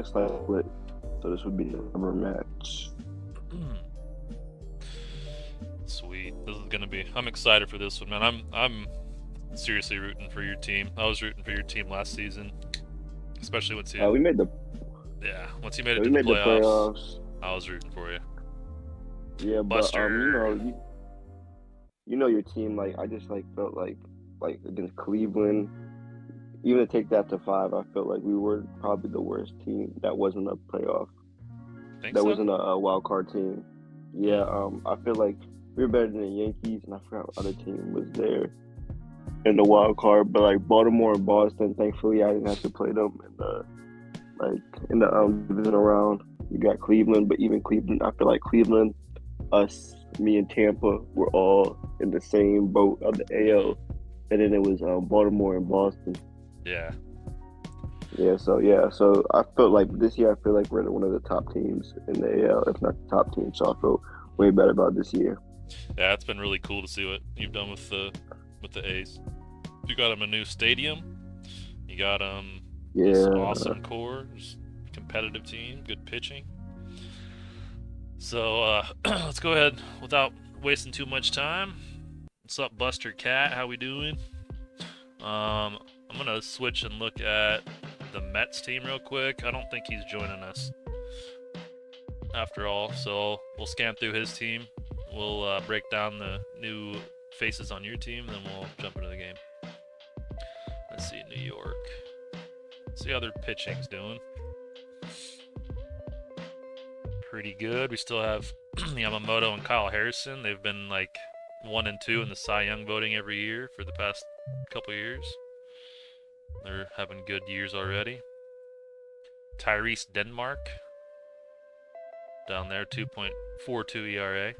It's like split. So this would be the rubber match. Sweet. This is gonna be. I'm excited for this one, man. I'm seriously rooting for your team. I was rooting for your team last season, especially once you, We made the once you made it we to the made the playoffs. playoffs. I was rooting for you. Yeah, but Buster. you know your team. Like I just felt like against Cleveland. Even to take that to 5, I felt like we were probably the worst team that wasn't a playoff. Think That so? wasn't a wild card team. Yeah, Hmm. I feel like we were better than the Yankees, and I forgot what other team was there in the wild card. But like Baltimore and Boston, thankfully I didn't have to play them in the divisional round. We got Cleveland, but even Cleveland, I feel like Cleveland, us, me and Tampa were all in the same boat of the Hmm. AL, and then it was Baltimore and Boston. Yeah. So I felt like this year I feel like we're one of the top teams in the AL, if not the top team. So I feel way better about this year. Yeah, it's been really cool to see what you've done with the A's. You got them a new stadium. You got them this Yeah, awesome core, just competitive team, good pitching. So let's go ahead without wasting too much time. What's up, Buster Cat? How we doing? I'm gonna switch and look at the Mets team real quick. I don't think he's joining us after all, so we'll scan through his team. We'll break down the new faces on your team, then we'll jump into the game. Let's see, New York. Let's see how their pitching's doing. Pretty good. We still have Yamamoto and Kyle Harrison. They've been like 1 and 2 in the Cy Young voting every year for the past couple years. They're having good years already. Tyrese Denmark down there, 2.42 ERA.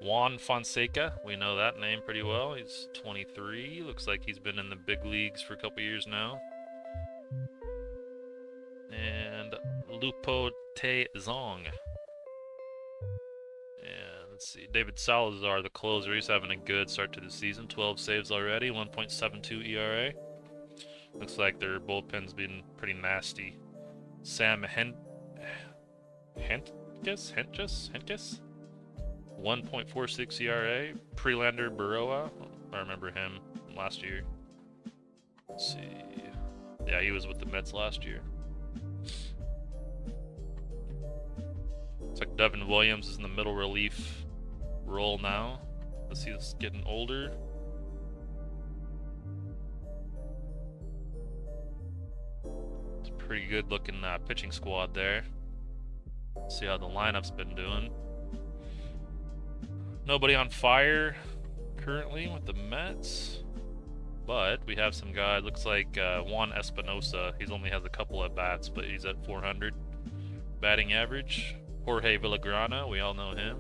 Juan Fonseca, we know that name pretty well. He's 23. Looks like he's been in the big leagues for a couple years now. And Lupo Te Zong. And let's see, David Salazar, the closer. He's having a good start to the season. 12 saves already, 1.72 ERA. Looks like their bullpen's been pretty nasty. Sam Hentges? 1.46 ERA. Prelander Baroa, I remember him from last year. Let's see. Yeah, he was with the Mets last year. Looks like Devin Williams is in the middle relief role now. As he's getting older. It's a pretty good looking pitching squad there. Let's see how the lineup's been doing. Nobody on fire currently with the Mets, but we have some guys. Looks like Juan Espinosa. He's only has a couple at bats, but he's at 400 batting average. Jorge Villagrana, we all know him.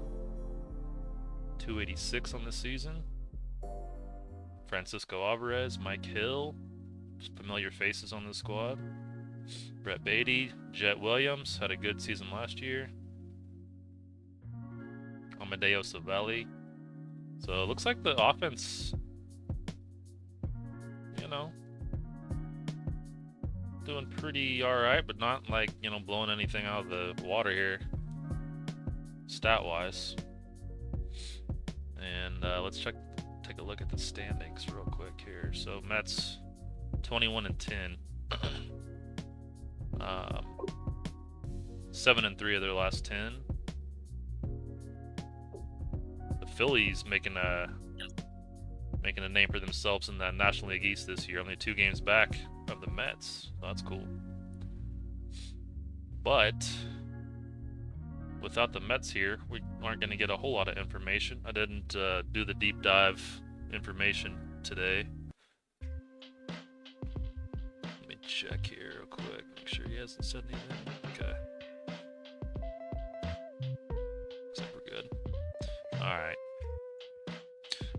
286 on the season. Francisco Alvarez, Mike Hill, just familiar faces on the squad. Brett Beatty, Jet Williams had a good season last year. Amadeo Savelli. So it looks like the offense, doing pretty alright, but not like, blowing anything out of the water here, stat-wise. And let's take a look at the standings real quick here. So Mets 21-10. 7-3 of their last 10. The Phillies making a name for themselves in the National League East this year. Only 2 games back of the Mets. So that's cool. But without the Mets here, we aren't going to get a whole lot of information. I didn't do the deep dive information today. Let me check here real quick. Make sure he hasn't said anything. Okay. Looks like we're good. Alright.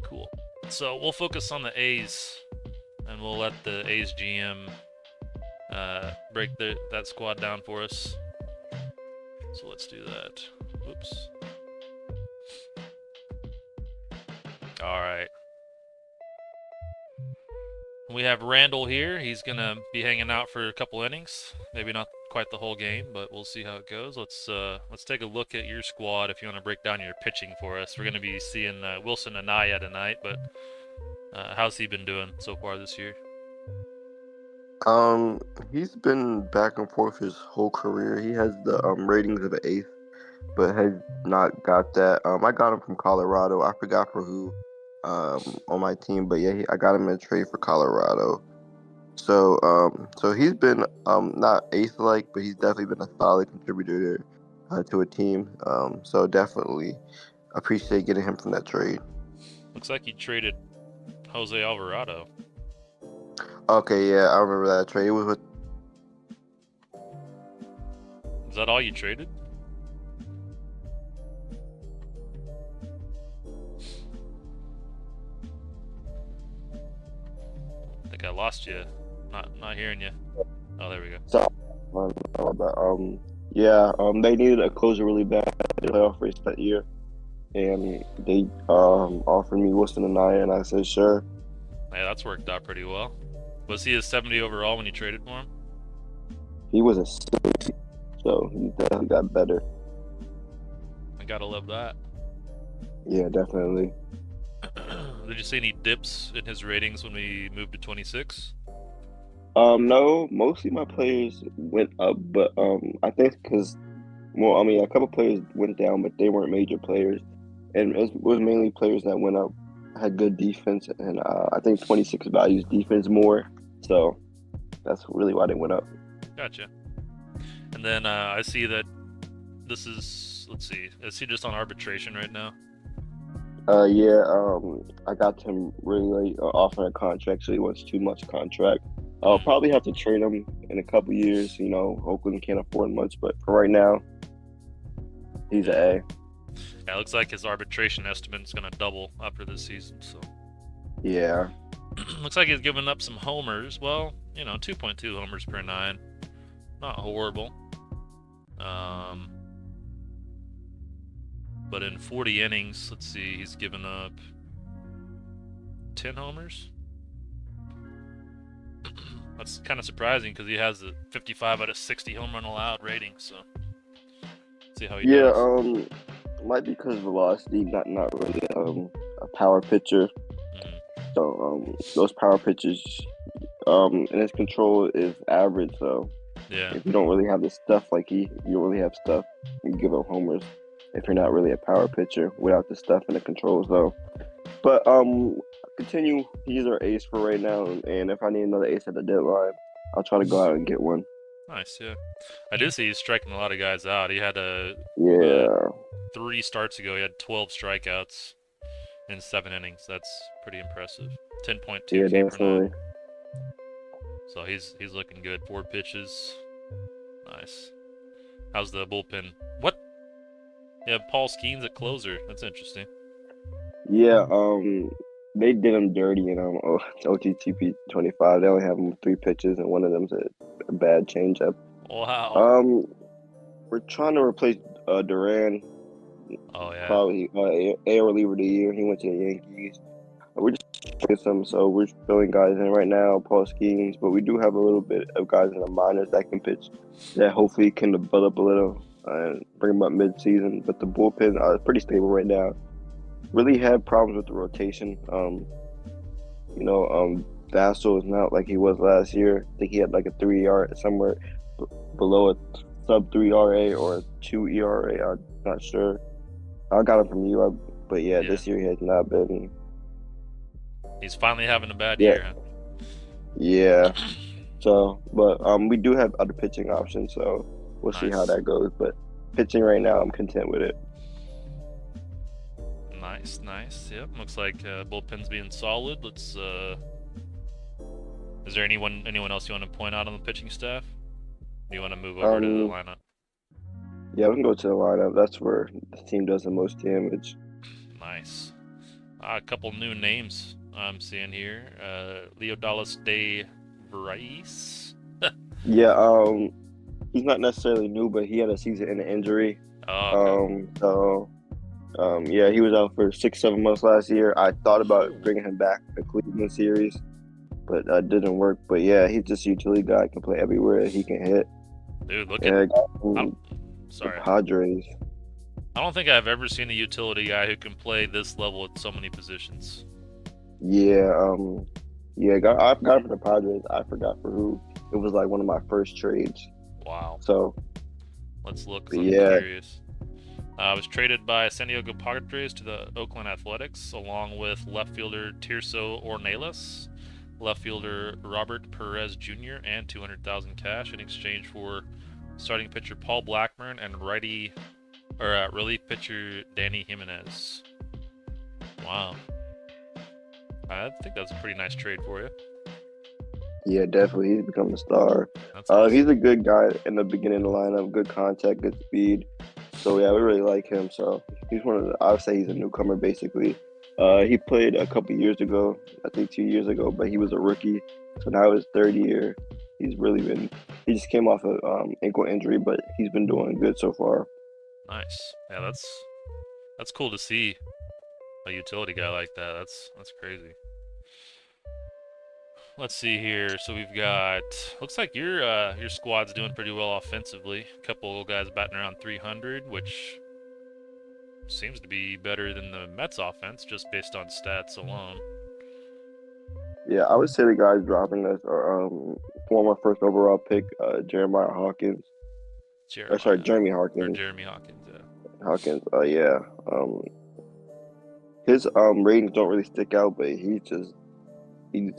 Cool. So we'll focus on the A's, and we'll let the A's GM break that squad down for us. So let's do that. Oops. Alright. We have Randall here. He's gonna be hanging out for a couple innings. Maybe not quite the whole game, but we'll see how it goes. Let's take a look at your squad if you want to break down your pitching for us. We're gonna be seeing Wilson Anaya tonight, but how's he been doing so far this year? Um, he's been back and forth his whole career. He has the ratings of an eighth, but has not got that. I got him from Colorado. I forgot for who on my team, but yeah, I got him in a trade for Colorado. So he's been not eighth like, but he's definitely been a solid contributor to a team. So definitely appreciate getting him from that trade. Looks like you traded Jose Alvarado. Okay, yeah, I remember that trade. It was with Is that all you traded? I think I lost you. Not hearing you. Oh, there we go. so but yeah, they needed a closer really bad in the playoff race that year, and they offered me Wilson and and I said sure. Yeah, that's worked out pretty well. Was he a 70 overall when you traded for him? He was a 60, so he definitely got better. I gotta love that. Yeah, definitely. Did you see any dips in his ratings when we moved to 26? No, mostly my players went up, but I think because well, I mean, a couple players went down, but they weren't major players, and it was mainly players that went up had good defense, and I think 26 values defense more, so that's really why they went up. Gotcha. And then I see that this is, let's see, is he just on arbitration right now? Yeah, I got him really late offering a contract, so he wants too much contract. I'll probably have to trade him in a couple years. You know, Oakland can't afford much, but for right now, he's an A. Yeah, it looks like his arbitration estimate is going to double after this season. So Yeah. looks like he's given up some homers. Well, 2.2 homers per 9. Not horrible. But in 40 innings, let's see, he's given up 10 homers. That's kind of surprising because he has a 55 out of 60 home run allowed rating. So let's see how he does. Might be because velocity, not really a power pitcher. So those power pitches, and his control is average. So Yeah. if you don't really have the stuff like you don't really have stuff, you give up homers. If you're not really a power pitcher without the stuff and the controls, though. But continue. He's our ace for right now, and if I need another ace at the deadline, I'll try to go out and get one. Nice, yeah. I do see he's striking a lot of guys out. He had 3 starts ago. He had 12 strikeouts in 7 innings. That's pretty impressive. 10.2 K per 9. So he's looking good. 4 pitches. Nice. How's the bullpen? What? Yeah, Paul Skeens at closer. That's interesting. Yeah, they did him dirty in OTTP 25. They only have him with 3 pitches, and one of them's a bad changeup. Wow. We're trying to replace Duran. Oh yeah. Probably AL reliever of the year. He went to the Yankees. We're just doing some, so we're filling guys in right now, Paul Skeens, but we do have a little bit of guys in the minors that can pitch that hopefully can develop a little and bring them up mid-season. But the bullpen is pretty stable right now. Really had problems with the rotation. Vassell is not like he was last year. I think he had like a 3 ERA somewhere below a sub 3 ERA or a 2 ERA. I'm not sure. I got him from you, but yeah, this year he has not been. He's finally having a bad year. Yeah. So, but we do have other pitching options, so we'll see how that goes. But pitching right now, I'm content with it. Nice. Yep. Looks like bullpen's being solid. Let's. Is there anyone else you want to point out on the pitching staff? Do you want to move over to the lineup? Yeah, we can go to the lineup. That's where the team does the most damage. Nice. A couple new names I'm seeing here. Leo Dallas de Vries. Yeah, he's not necessarily new, but he had a season-ending injury. Oh, okay. Yeah, he was out for 6-7 months last year. I thought about bringing him back to the Cleveland series, but didn't work. But yeah, he's just a utility guy. Can play everywhere. He can hit. Dude, look at. Yeah, I don't, the sorry. Padres. I don't think I've ever seen a utility guy who can play this level at so many positions. Yeah, I forgot for the Padres. I forgot for who. It was like one of my first trades. Wow. So, Let's look, but because I'm yeah, curious. I was traded by San Diego Padres to the Oakland Athletics, along with left fielder Tirso Ornelas, left fielder Robert Perez Jr., and 200,000 cash in exchange for starting pitcher Paul Blackburn and relief pitcher Danny Jimenez. Wow. I think that's a pretty nice trade for you. yeah, definitely. He's become a star. That's awesome. He's a good guy in the beginning of the lineup. Good contact, good speed. So yeah, we really like him. So he's one of the. I would say he's a newcomer basically. He played a couple years ago, I think 2 years ago, but he was a rookie. So now his third year. He's really been. He just came off a ankle injury, but he's been doing good so far. Nice. Yeah, that's cool to see a utility guy like that. That's crazy. Let's see here. So we've got. Looks like your squad's doing pretty well offensively. A couple guys batting around 300, which seems to be better than the Mets offense just based on stats alone. Yeah, I would say the guys dropping us are former first overall pick Jeremiah Hawkins. Jeremy Hawkins. Jeremy Hawkins. Yeah. Hawkins. Yeah. Um, his ratings don't really stick out, but he's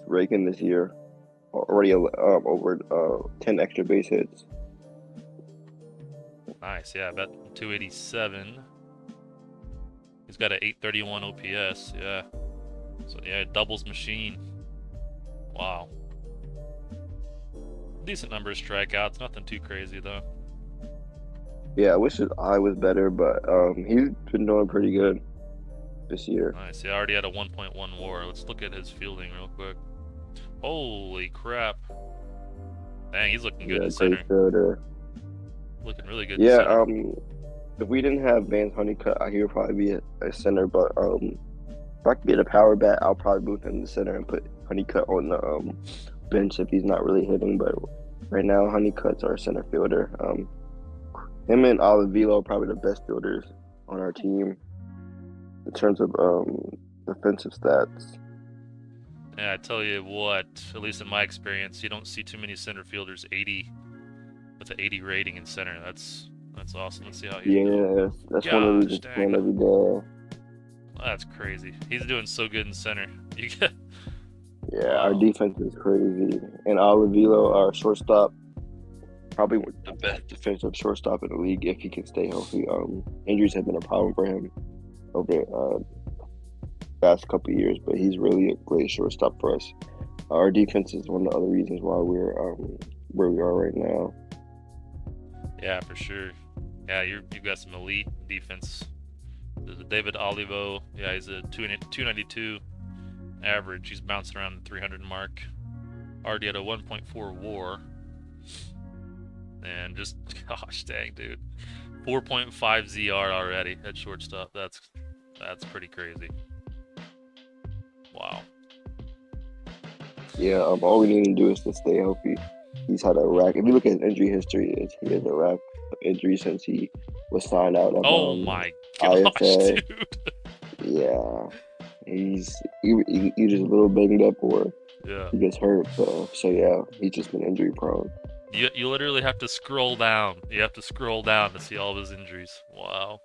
raking this year. Already over 10 extra base hits. Nice. Yeah, I bet 287. He's got an 831 OPS. Yeah. So yeah, doubles machine. Wow. Decent number of strikeouts. Nothing too crazy though. Yeah, I wish his eye was better, but he's been doing pretty good this year. Nice. Yeah, already had a 1.1 WAR. Let's look at his fielding real quick. Holy crap! Dang, he's looking good in center. Great fielder. Looking really good. Yeah. In center. If we didn't have Vance Honeycutt, he would probably be a center. But if I could get a power bat, I'll probably move him to center and put Honeycutt on the bench if he's not really hitting. But right now, Honeycutt's our center fielder. Him and Olivilo are probably the best fielders on our team in terms of defensive stats. Yeah, I tell you what, at least in my experience, you don't see too many center fielders 80 with an 80 rating in center. That's awesome. Let's see how he's doing. Yeah, that's one of the reasons he's playing every day. That's crazy. He's doing so good in center. Yeah, our defense is crazy. And Olivilo, our shortstop, probably the best defensive shortstop in the league if he can stay healthy. Injuries have been a problem for him over the past couple of years, but he's really a great shortstop for us. Our defense is one of the other reasons why we're where we are right now. Yeah, for sure. Yeah, you've got some elite defense. There's a David Olivo. Yeah, he's a 292 average. He's bouncing around the 300 mark. Already at a 1.4 WAR. And just, gosh dang, dude. 4.5 ZR already at shortstop. That's pretty crazy. Wow. Yeah, all we need to do is to stay healthy. He's had a rack. If you look at his injury history, he has a rack of injuries since he was signed out of my gosh, IFA. dude. Yeah, he's just a little banged up or he gets hurt. So yeah, he's just been injury prone. You literally have to scroll down. You have to scroll down to see all of his injuries. Wow.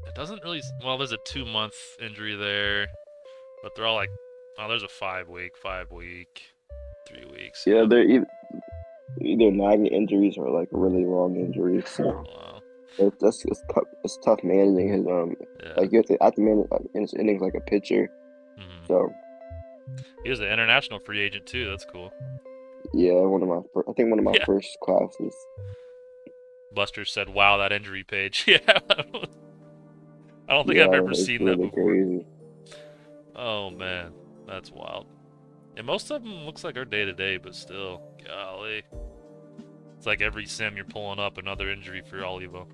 It doesn't really. Well, there's a 2-month injury there, but they're all like, oh, there's a 5-week, 3 weeks. Yeah, they're either nagging injuries or like really long injuries. So it's tough managing his like you have to manage his innings like a pitcher. Mm-hmm. So he was an international free agent too. That's cool. Yeah, one of my first classes. Buster said, "Wow, that injury page." Yeah, I don't think I've ever seen that before. Crazy. Oh man, that's wild. And most of them looks like are day to day, but still, golly, it's like every sim you're pulling up another injury for Olivo.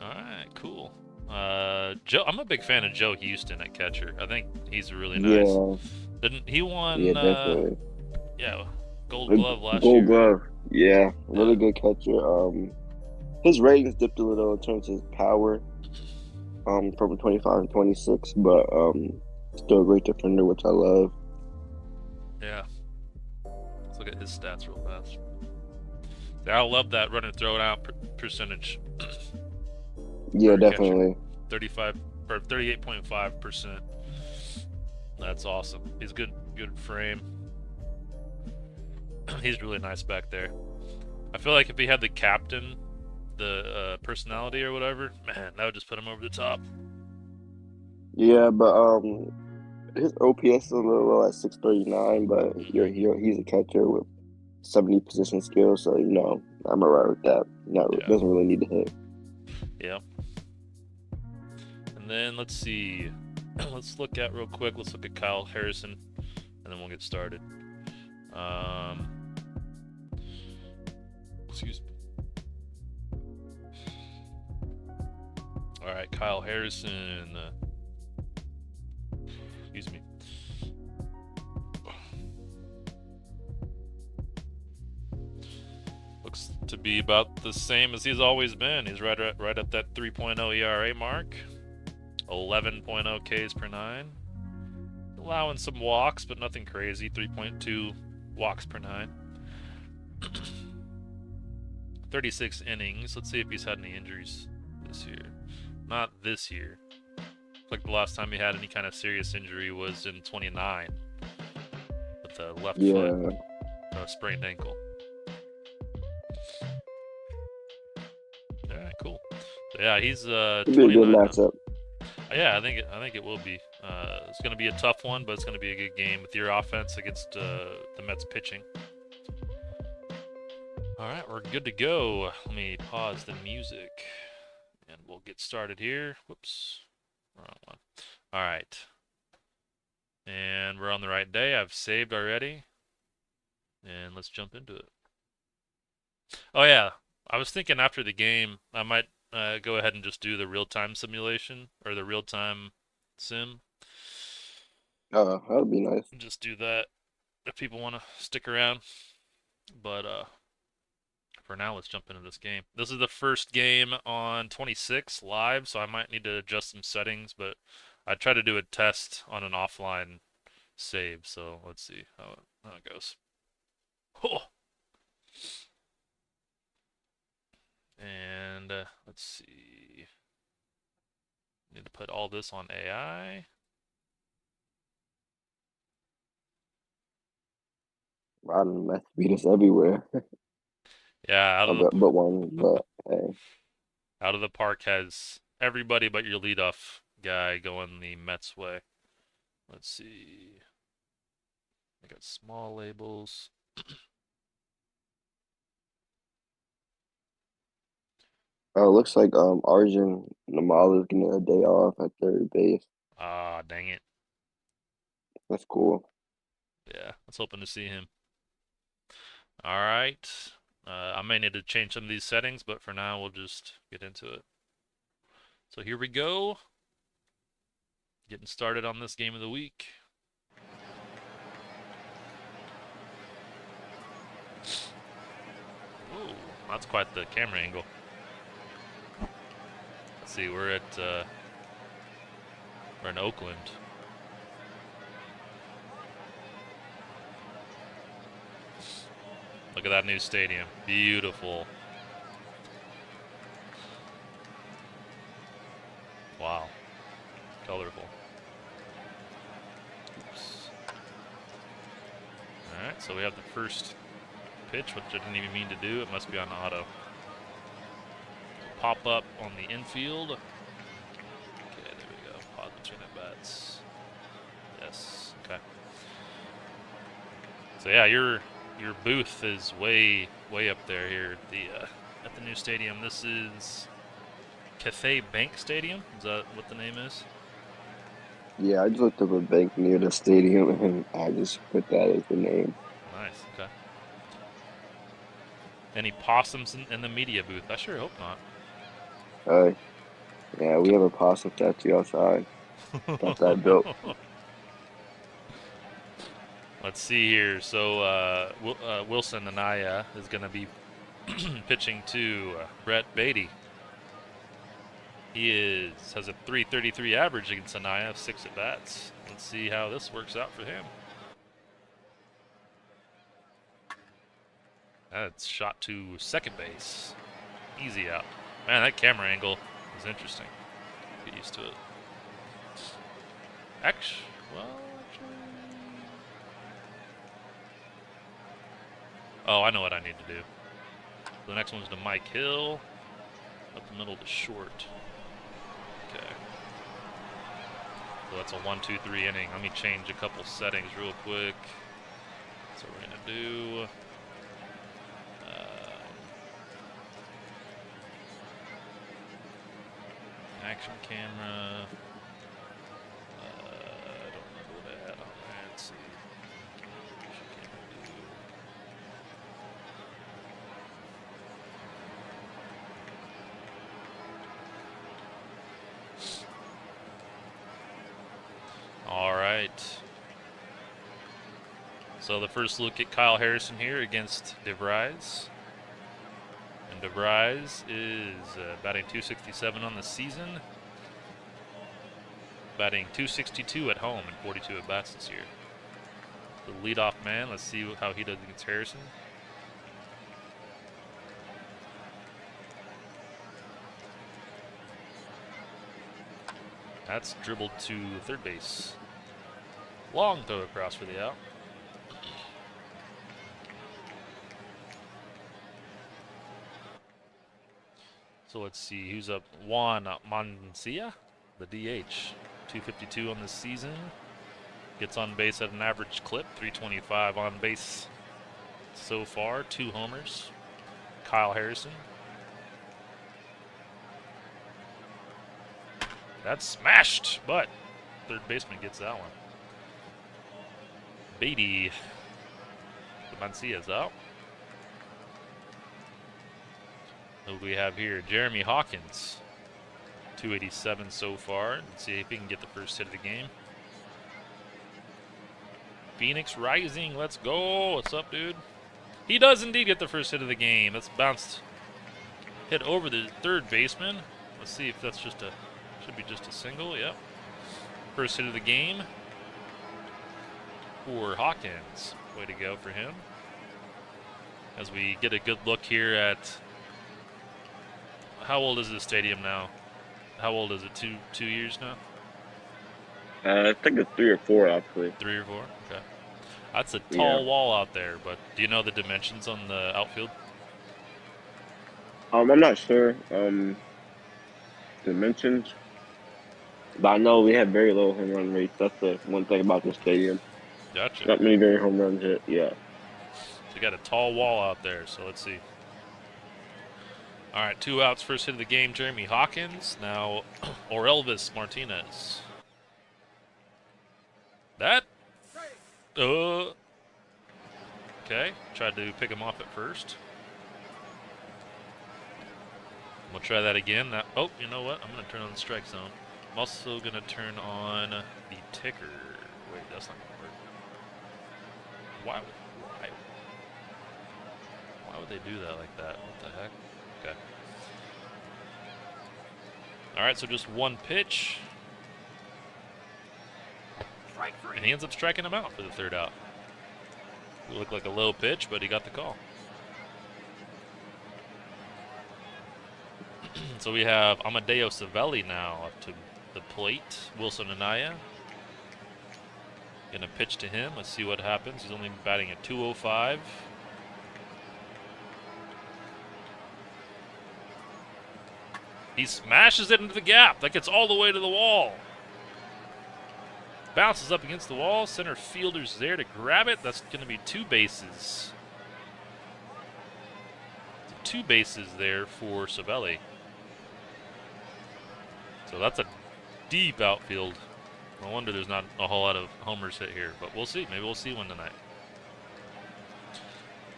All right, cool. Joe, I'm a big fan of Joe Houston at catcher. I think he's really nice. Yeah, Didn't he yeah, won? definitely. Yeah, Gold A Glove last Gold year, right? Glove. Yeah, Yeah, really good catcher. His ratings dipped a little in terms of his power. From 25 to 26, but still a great defender, which I love. yeah. Let's look at his stats real fast. Yeah, I love that run and throw it out percentage Yeah, for a catcher. definitely. 35 or 38.5%. That's awesome. He's good frame. He's really nice back there. I feel like if he had the captain, the personality or whatever, man, that would just put him over the top. Yeah, but his OPS is a little low at 639, but he's a catcher with 70 position skills, so I'm alright with that. Not Yeah, doesn't really need to hit. yeah. And then let's see. Let's look at real quick. Let's look at Kyle Harrison, and then we'll get started. Excuse me. All right, Kyle Harrison. Excuse me. Looks to be about the same as he's always been. He's right at that 3.0 ERA mark. 11.0 Ks per 9. Allowing some walks, but nothing crazy. 3.2 walks per 9. 36 innings. Let's see if he's had any injuries this year. Not this year. Like the last time he had any kind of serious injury was in 29 with the left foot, sprained ankle. All right, cool. So yeah, he's It'd be a good 29. matchup. Yeah, I think it will be. It's going to be a tough one, but it's going to be a good game with your offense against the Mets pitching. All right, we're good to go. Let me pause the music, and we'll get started here. Whoops, wrong one. All right, and we're on the right day. I've saved already, and let's jump into it. Oh yeah, I was thinking after the game, I might go ahead and just do the real-time simulation or the real-time sim. That'd be nice. Just do that if people want to stick around. But for now, let's jump into this game. This is the first game on 26 live, so I might need to adjust some settings, but I try to do a test on an offline save, so let's see how it goes. Oh. And let's see. Need to put all this on AI. I don't know, beat us everywhere. Yeah, but one, but hey. Out of the Park has everybody but your leadoff guy going the Mets way. Let's see. I got small labels. Looks like Arjun Namal is getting a day off at third base. Ah, dang it. That's cool. Yeah, I was hoping to see him. All right. I may need to change some of these settings, but for now, we'll just get into it. So here we go. Getting started on this game of the week. Ooh, that's quite the camera angle. Let's see, we're in Oakland. Look at that new stadium. Beautiful. Wow. Colorful. Oops. Alright, so we have the first pitch, which I didn't even mean to do. It must be on auto. Pop up on the infield. Okay, there we go. Pause between at bats. Yes. Okay. So yeah, your booth is way up there here at the new stadium. This is Cathay Bank Stadium. Is that what the name is? Yeah, I just looked up a bank near the stadium and I just put that as the name. Nice. Okay. Any possums in the media booth? I sure hope not. Uh, Yeah, we have a possum statue outside. Got that built. Let's see here. So Wilson Anaya is going to be pitching to Brett Beatty. He has a 333 average against Anaya, 6 at bats. Let's see how this works out for him. That's shot to second base. Easy out. Man, that camera angle is interesting. Get used to it. Actually. Oh, I know what I need to do. The next one's to Mike Hill. Up the middle to short. Okay. So that's a 1-2-3 inning. Let me change a couple settings real quick. So we're going to do... action camera. I don't remember what I had on there. Let's see. Action camera do. All right. So the first look at Kyle Harrison here against DeVries. And DeVries is batting .267 on the season. Batting .262 at home and 42 at bats this year. The leadoff man, let's see how he does against Harrison. That's dribbled to third base. Long throw across for the out. So let's see, who's up? Juan Mancia, the DH. 252 on the season. Gets on base at an average clip, 325 on base so far, 2 homers. Kyle Harrison. That's smashed, but third baseman gets that one. Beatty. The Mancia's out. Who do we have here? Jeremy Hawkins. 287 so far. Let's see if he can get the first hit of the game. Phoenix Rising, let's go. What's up, dude? He does indeed get the first hit of the game. That's bounced hit over the third baseman. Let's see if that's just a, should be just a single, yep. First hit of the game for Hawkins. Way to go for him. As we get a good look here at, how old is this stadium now? How old is it? Two years now? I think it's 3 or 4 actually. 3 or 4? Okay. That's a tall wall out there, but do you know the dimensions on the outfield? I'm not sure dimensions, but I know we have very low home run rates. That's the one thing about this stadium. Gotcha. Not many very home runs hit. Yeah. So you got a tall wall out there, so let's see. All right, 2 outs, first hit of the game, Jeremy Hawkins. Now, Orelvis Martinez. That? Okay, tried to pick him off at first. We'll try that again. Now, oh, you know what? I'm going to turn on the strike zone. I'm also going to turn on the ticker. Wait, that's not going to work. Why would they do that like that? What the heck? Okay. All right, so just 1 pitch. And he ends up striking him out for the 3rd out. It looked like a low pitch, but he got the call. So we have Amadeo Savelli now up to the plate. Wilson Anaya. Gonna pitch to him. Let's see what happens. He's only batting at .205. He smashes it into the gap. That gets all the way to the wall. Bounces up against the wall. Center fielder's there to grab it. That's going to be 2 bases. 2 bases there for Savelli. So that's a deep outfield. No wonder there's not a whole lot of homers hit here, but we'll see. Maybe we'll see one tonight.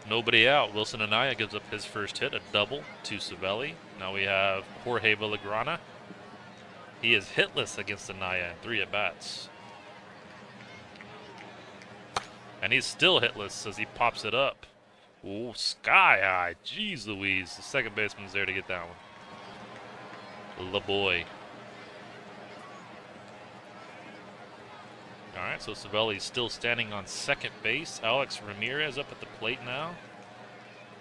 Nobody out. Wilson Anaya gives up his first hit, a double to Savelli. Now we have Jorge Villagrana He is hitless against Anaya in 3 at-bats. And he's still hitless as he pops it up. Ooh, sky high. Jeez Louise. The second baseman's there to get that one. La boy. Alright, so Savelli's still standing on second base. Alex Ramirez up at the plate now.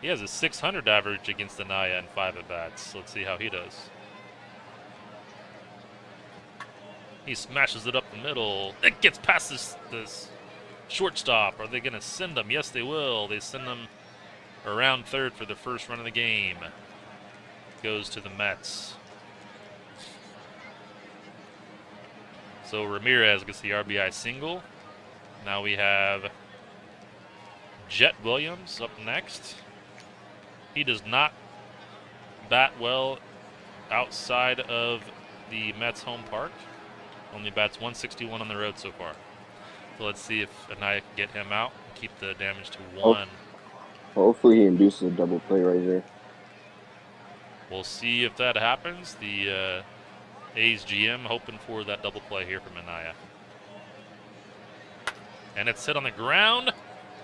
He has a 600 average against Anaya in 5 at-bats. Let's see how he does. He smashes it up the middle. It gets past this shortstop. Are they going to send him? Yes, they will. They send him around third for the first run of the game. Goes to the Mets. So Ramirez gets the RBI single. Now we have Jet Williams up next. He does not bat well outside of the Mets home park. Only bats 161 on the road so far. So let's see if Anaya can get him out and keep the damage to 1. Hopefully he induces a double play right here. We'll see if that happens. The A's GM hoping for that double play here from Anaya. And it's hit on the ground.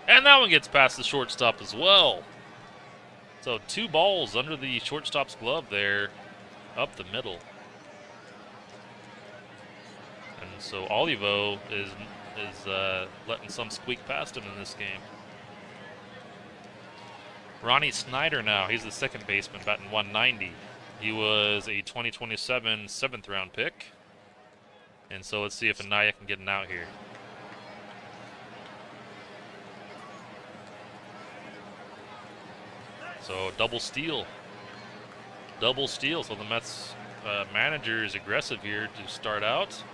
And that one gets past the shortstop as well. So 2 balls under the shortstop's glove there, up the middle. And so Olivo is letting some squeak past him in this game. Ronnie Snyder now, he's the second baseman, batting 190. He was a 2027 7th round pick. And so let's see if Anaya can get an out here. So double steal. Double steal. So the Mets manager is aggressive here to start out.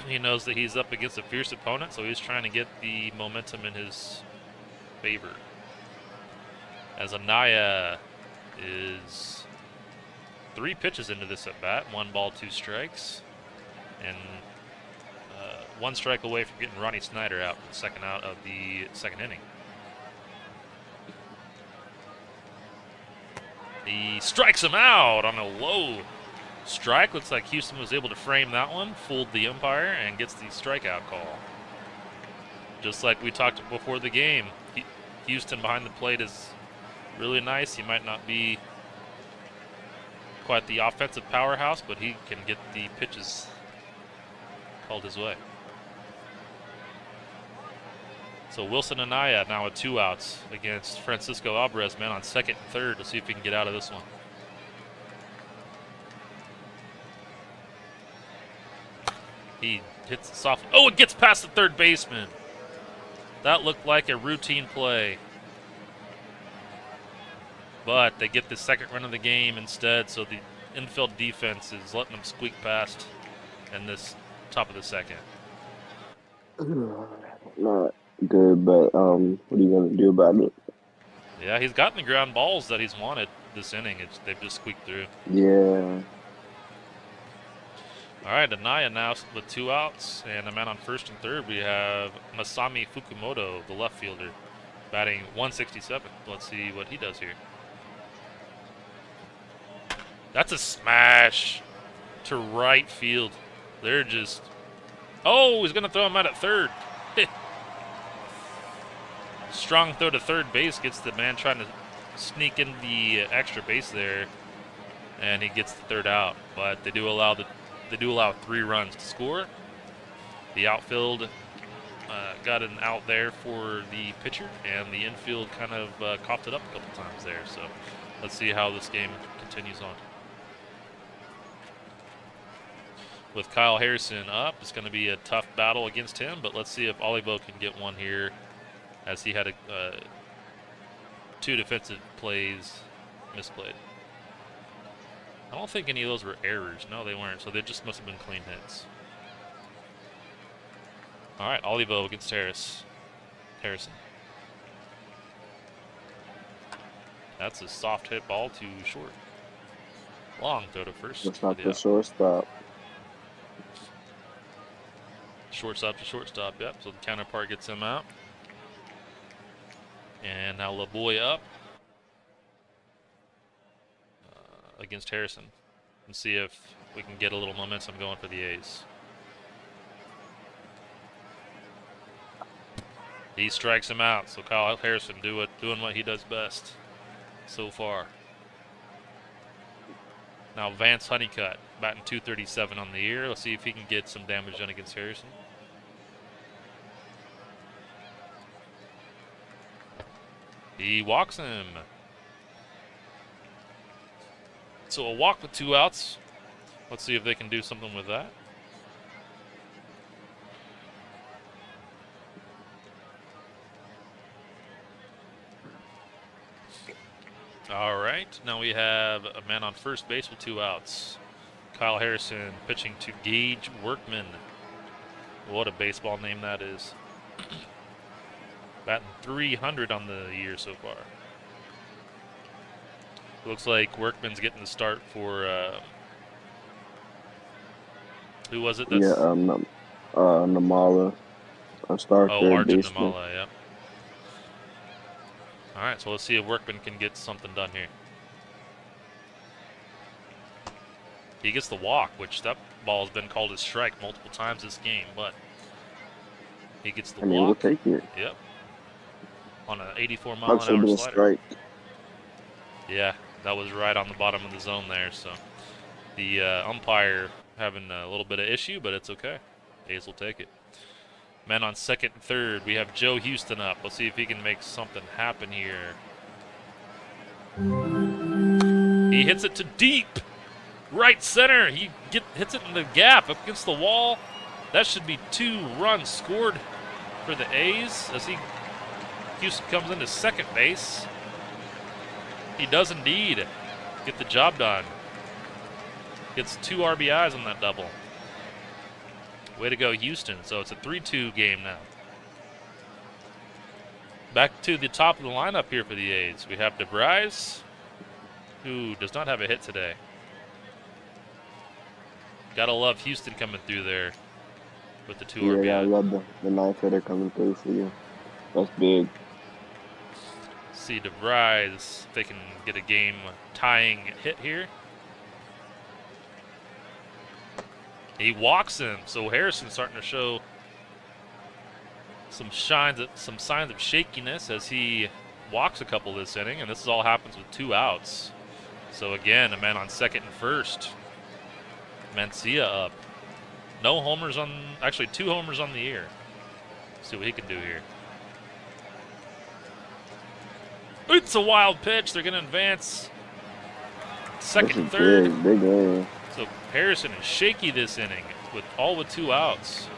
He knows that he's up against a fierce opponent, so he's trying to get the momentum in his favor. As Anaya is 3 pitches into this at bat, 1 ball, 2 strikes, and 1 strike away from getting Ronnie Snyder out, the second out of the second inning. He strikes him out on a low strike. Looks like Houston was able to frame that one, fooled the umpire, and gets the strikeout call. Just like we talked before the game, Houston behind the plate is really nice. He might not be quite the offensive powerhouse, but he can get the pitches called his way. So Wilson Anaya now with 2 outs against Francisco Alvarez, man, on second and third. Let's see if he can get out of this one. He hits it soft. Oh, it gets past the third baseman. That looked like a routine play. But they get the second run of the game instead, so the infield defense is letting them squeak past in this top of the second. Not good, but what are you gonna do about it? Yeah, he's gotten the ground balls that he's wanted this inning. They've just squeaked through. Yeah. All right, Anaya now with 2 outs, and a man on first and third. We have Masami Fukumoto, the left fielder, batting 167. Let's see what he does here. That's a smash to right field. They're just... Oh, he's going to throw him out at third. Strong throw to third base gets the man trying to sneak in the extra base there, and he gets the third out. But they do allow 3 runs to score. The outfield got an out there for the pitcher, and the infield kind of coughed it up a couple times there. So let's see how this game continues on. With Kyle Harrison up, it's going to be a tough battle against him, but let's see if Olivo can get one here, as he had 2 defensive plays misplayed. I don't think any of those were errors. No, they weren't, so they just must have been clean hits. All right, Olivo against Harrison. That's a soft hit ball to short. Long throw to first. That's not the shortstop. Shortstop to shortstop, yep. So the counterpart gets him out. And now LaBoy up against Harrison. And see if we can get a little momentum going for the A's. He strikes him out, so Kyle Harrison doing what he does best so far. Now Vance Honeycutt, batting .237 on the year. Let's see if he can get some damage done against Harrison. He walks him. So a walk with 2 outs. Let's see if they can do something with that. All right, now we have a man on first base with 2 outs. Kyle Harrison pitching to Gage Workman. What a baseball name that is. Batting .300 on the year so far. Looks like Workman's getting the start for who was it? That's Namala, a star third Arjun baseman. Namala, yeah. All right, so let's see if Workman can get something done here. He gets the walk, which that ball has been called a strike multiple times this game, but he gets the walk. We'll take it. Yep. On an 84-mile-an-hour slider. Strike. Yeah, that was right on the bottom of the zone there. So the umpire having a little bit of issue, but it's okay. A's will take it. Men on second and third. We have Joe Houston up. Let's see if he can make something happen here. He hits it to deep. Right center. He hits it in the gap up against the wall. That should be 2 runs scored for the A's as Houston comes into second base. He does indeed get the job done. Gets 2 RBIs on that double. Way to go, Houston. So it's a 3-2 game now. Back to the top of the lineup here for the A's. We have DeVries, who does not have a hit today. Gotta love Houston coming through there with the 2 RBIs. Yeah, I love the 9th hitter coming through for you. That's big. See DeVries if they can get a game-tying hit here. He walks him, so Harrison's starting to show some signs of shakiness as he walks a couple this inning, and this all happens with 2 outs. So again, a man on second and first. Mencia up. No homers actually 2 homers on the year. See what he can do here. It's a wild pitch. They're going to advance second and third. Big game. So Harrison is shaky this inning with 2 outs.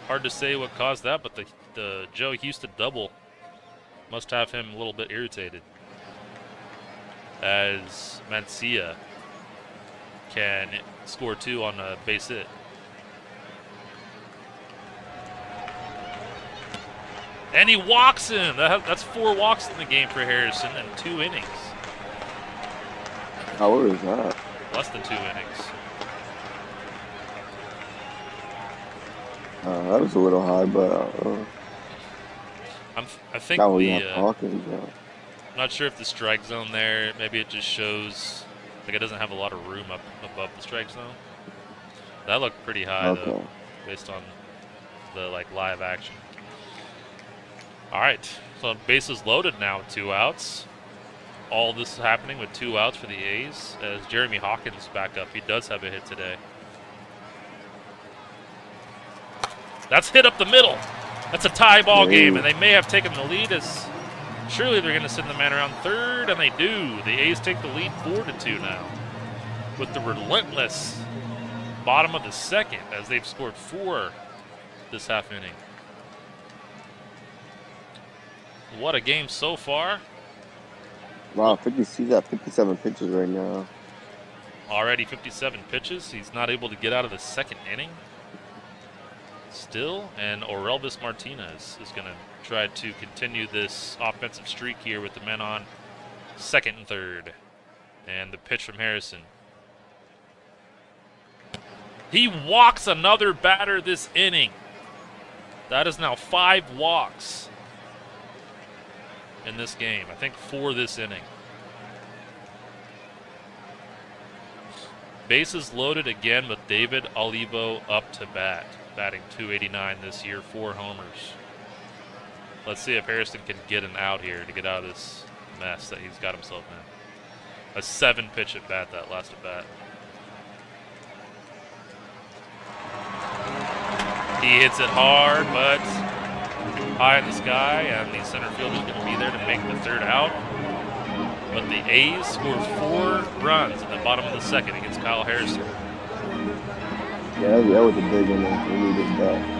Hard to say what caused that, but the Joe Houston double must have him a little bit irritated. As Mencia can score 2 on a base hit. And he walks him. That's 4 walks in the game for Harrison in 2 innings. How old is that? Less than 2 innings. That was a little high, but I think not when you have Hawkins. I'm not sure if the strike zone there, maybe it just shows like it doesn't have a lot of room up above the strike zone. That looked pretty high though, based on the live action. All right, so bases loaded now with 2 outs. All this is happening with 2 outs for the A's as Jeremy Hawkins back up. He does have a hit today. That's hit up the middle. That's a tie ball game, and they may have taken the lead as surely they're going to send the man around third, and they do. The A's take the lead 4-2 now with the relentless bottom of the second as they've scored 4 this half inning. What a game so far. Wow, he's at 57 pitches right now. Already 57 pitches. He's not able to get out of the second inning still, and Orelvis Martinez is going to try to continue this offensive streak here with the men on second and third. And the pitch from Harrison. He walks another batter this inning. That is now 5 walks in this game. I think 4 this inning. Bases loaded again with David Olivo up to bat, batting .289 this year, 4 homers. Let's see if Harrison can get an out here to get out of this mess that he's got himself in. A 7-pitch at bat, that last at bat. He hits it hard, but high in the sky, and the center fielder's going to be there to make the 3rd out. But the A's scored 4 runs in the bottom of the 2nd against Kyle Harrison. Yeah, that was a big one. We needed that.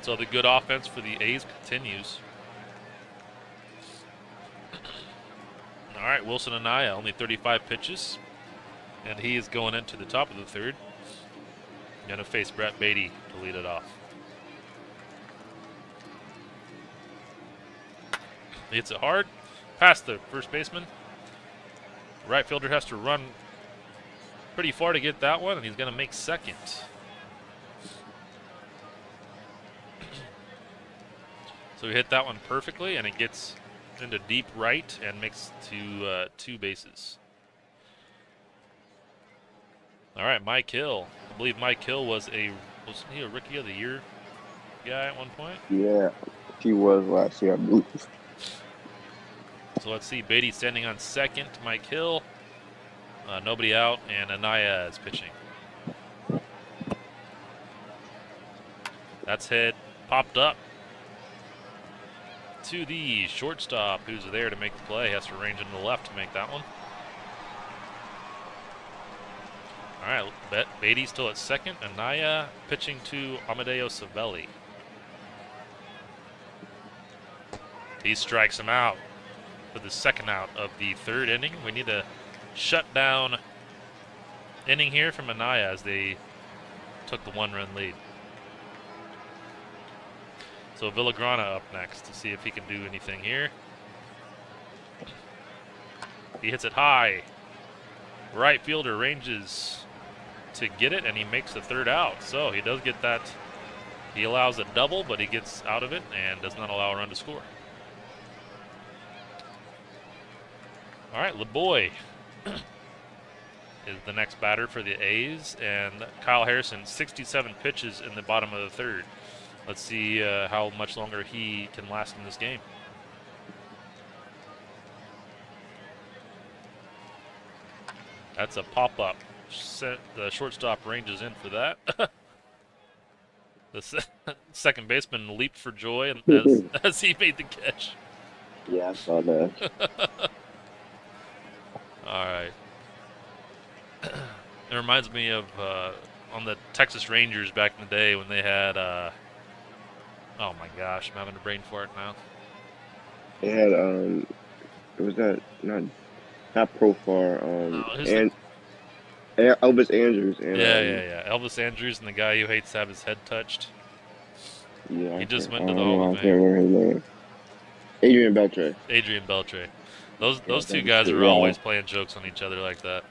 So the good offense for the A's continues. All right, Wilson Anaya, only 35 pitches. And he is going into the top of the 3rd. Going to face Brett Beatty to lead it off. He hits it hard, past the first baseman. Right fielder has to run pretty far to get that one, and he's going to make 2nd. So he hit that one perfectly, and it gets into deep right and makes 2 bases. All right, Mike Hill. I believe Mike Hill wasn't he a Rookie of the Year guy at one point? Yeah, he was last year, I believe. So let's see, Beatty standing on 2nd, Mike Hill. Nobody out, and Anaya is pitching. That's hit, popped up to the shortstop, who's there to make the play. Has to range into the left to make that one. All right, Beatty still at 2nd. Anaya pitching to Amadeo Savelli. He strikes him out for the 2nd out of the 3rd inning. We need a shutdown inning here from Anaya as they took the 1-run lead. So Villagrana up next to see if he can do anything here. He hits it high. Right fielder ranges to get it, and he makes the 3rd out. So he does get that. He allows a double, but he gets out of it and does not allow a run to score. All right, LeBoy is the next batter for the A's, and Kyle Harrison, 67 pitches in the bottom of the 3rd. Let's see how much longer he can last in this game. That's a pop-up. The shortstop ranges in for that. The second baseman leaped for joy as he made the catch. Yeah, I saw that. All right. It reminds me of on the Texas Rangers back in the day when they had, oh my gosh, I'm having a brain fart now. They had, it was that, not Profar, and Elvis Andrews. And, yeah. Elvis Andrews and the guy who hates to have his head touched. Yeah. He just went to the Hall of Fame. I can't remember his name. Adrian Beltre. Those 2 that guys was were true, always playing jokes on each other like that.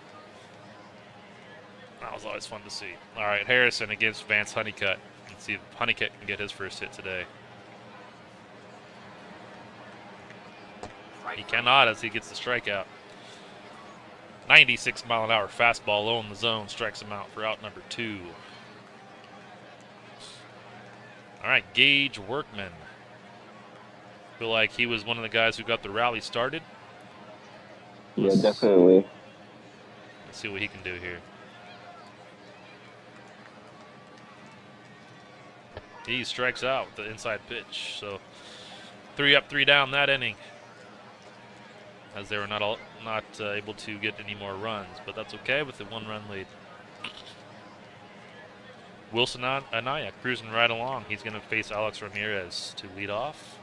That was always fun to see. All right, Harrison against Vance Honeycutt. Let's see if Honeycutt can get his first hit today. He cannot as he gets the strikeout. 96-mile-an-hour fastball low in the zone strikes him out for out number 2. All right, Gage Workman. Feel like he was one of the guys who got the rally started. Yeah, definitely. Let's see what he can do here. He strikes out with the inside pitch. So 3 up, 3 down that inning, as they were not able to get any more runs, but that's okay with the 1-run lead. Wilson Anaya cruising right along. He's going to face Alex Ramirez to lead off.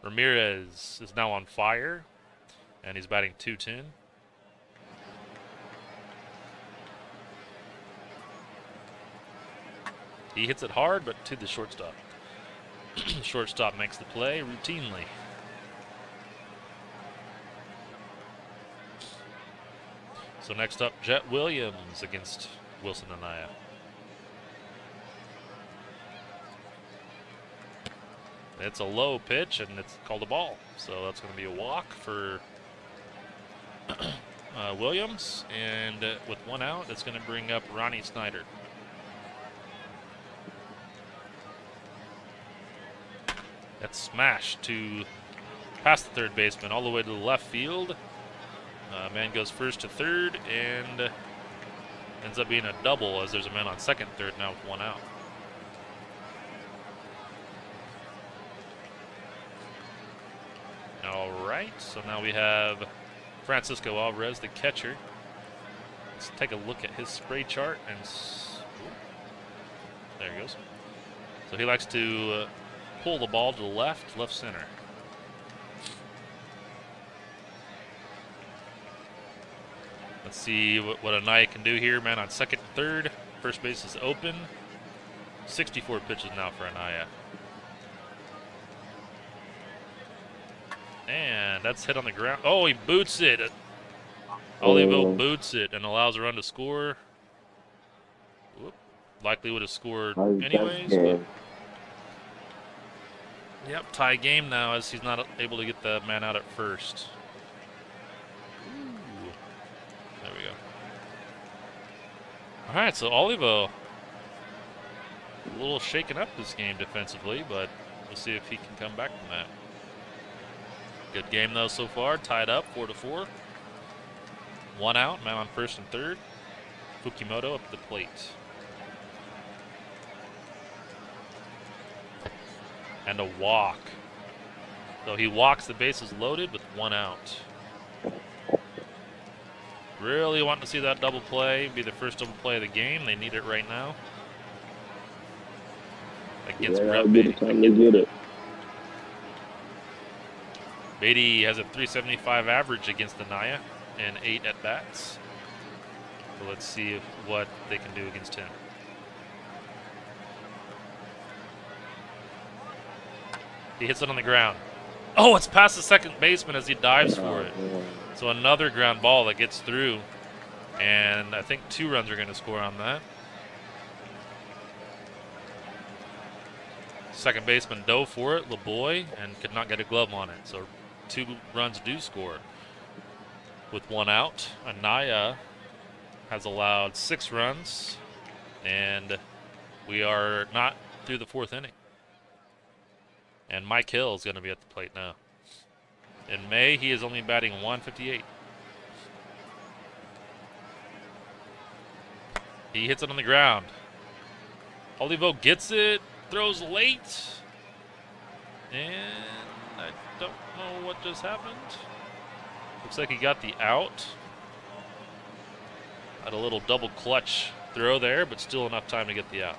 Ramirez is now on fire, and he's batting .210. He hits it hard, but to the shortstop. Shortstop makes the play routinely. So next up, Jet Williams against Wilson Anaya. It's a low pitch, and it's called a ball. So that's going to be a walk for Williams. And with one out, it's going to bring up Ronnie Snyder. That's smashed to past the third baseman all the way to the left field. Man goes first to third and ends up being a double as there's a man on second, third now with one out. All right, so now we have Francisco Alvarez, the catcher. Let's take a look at his spray chart and there he goes. So he likes to pull the ball to the left center. Let's see what Anaya can do here. Man on second and third. First base is open. 64 pitches now for Anaya. And that's hit on the ground. Oh, he boots it. Olivo boots it and allows a run to score. Whoop. Likely would have scored anyways. But yep, tie game now as he's not able to get the man out at first. Ooh. There we go. All right, so Olivo a little shaken up this game defensively, but we'll see if he can come back from that. Good game though so far, tied up 4-4. One out, man on first and third. Fukimoto up the plate. And a walk. So he walks, the bases loaded with one out. Really wanting to see that double play, be the first double play of the game. They need it right now. Against Brett Beatty. Beatty has a 375 average against Anaya and 8 at-bats. So let's see what they can do against him. He hits it on the ground. Oh, it's past the second baseman as he dives for it. So another ground ball that gets through. And I think 2 runs are going to score on that. Second baseman dove for it, LeBoy, and could not get a glove on it. So 2 runs do score. With one out, Anaya has allowed 6 runs. And we are not through the 4th inning. And Mike Hill is going to be at the plate now. In May, he is only batting 158. He hits it on the ground. Olivo gets it, throws late. And I don't know what just happened. Looks like he got the out. Had a little double clutch throw there, but still enough time to get the out.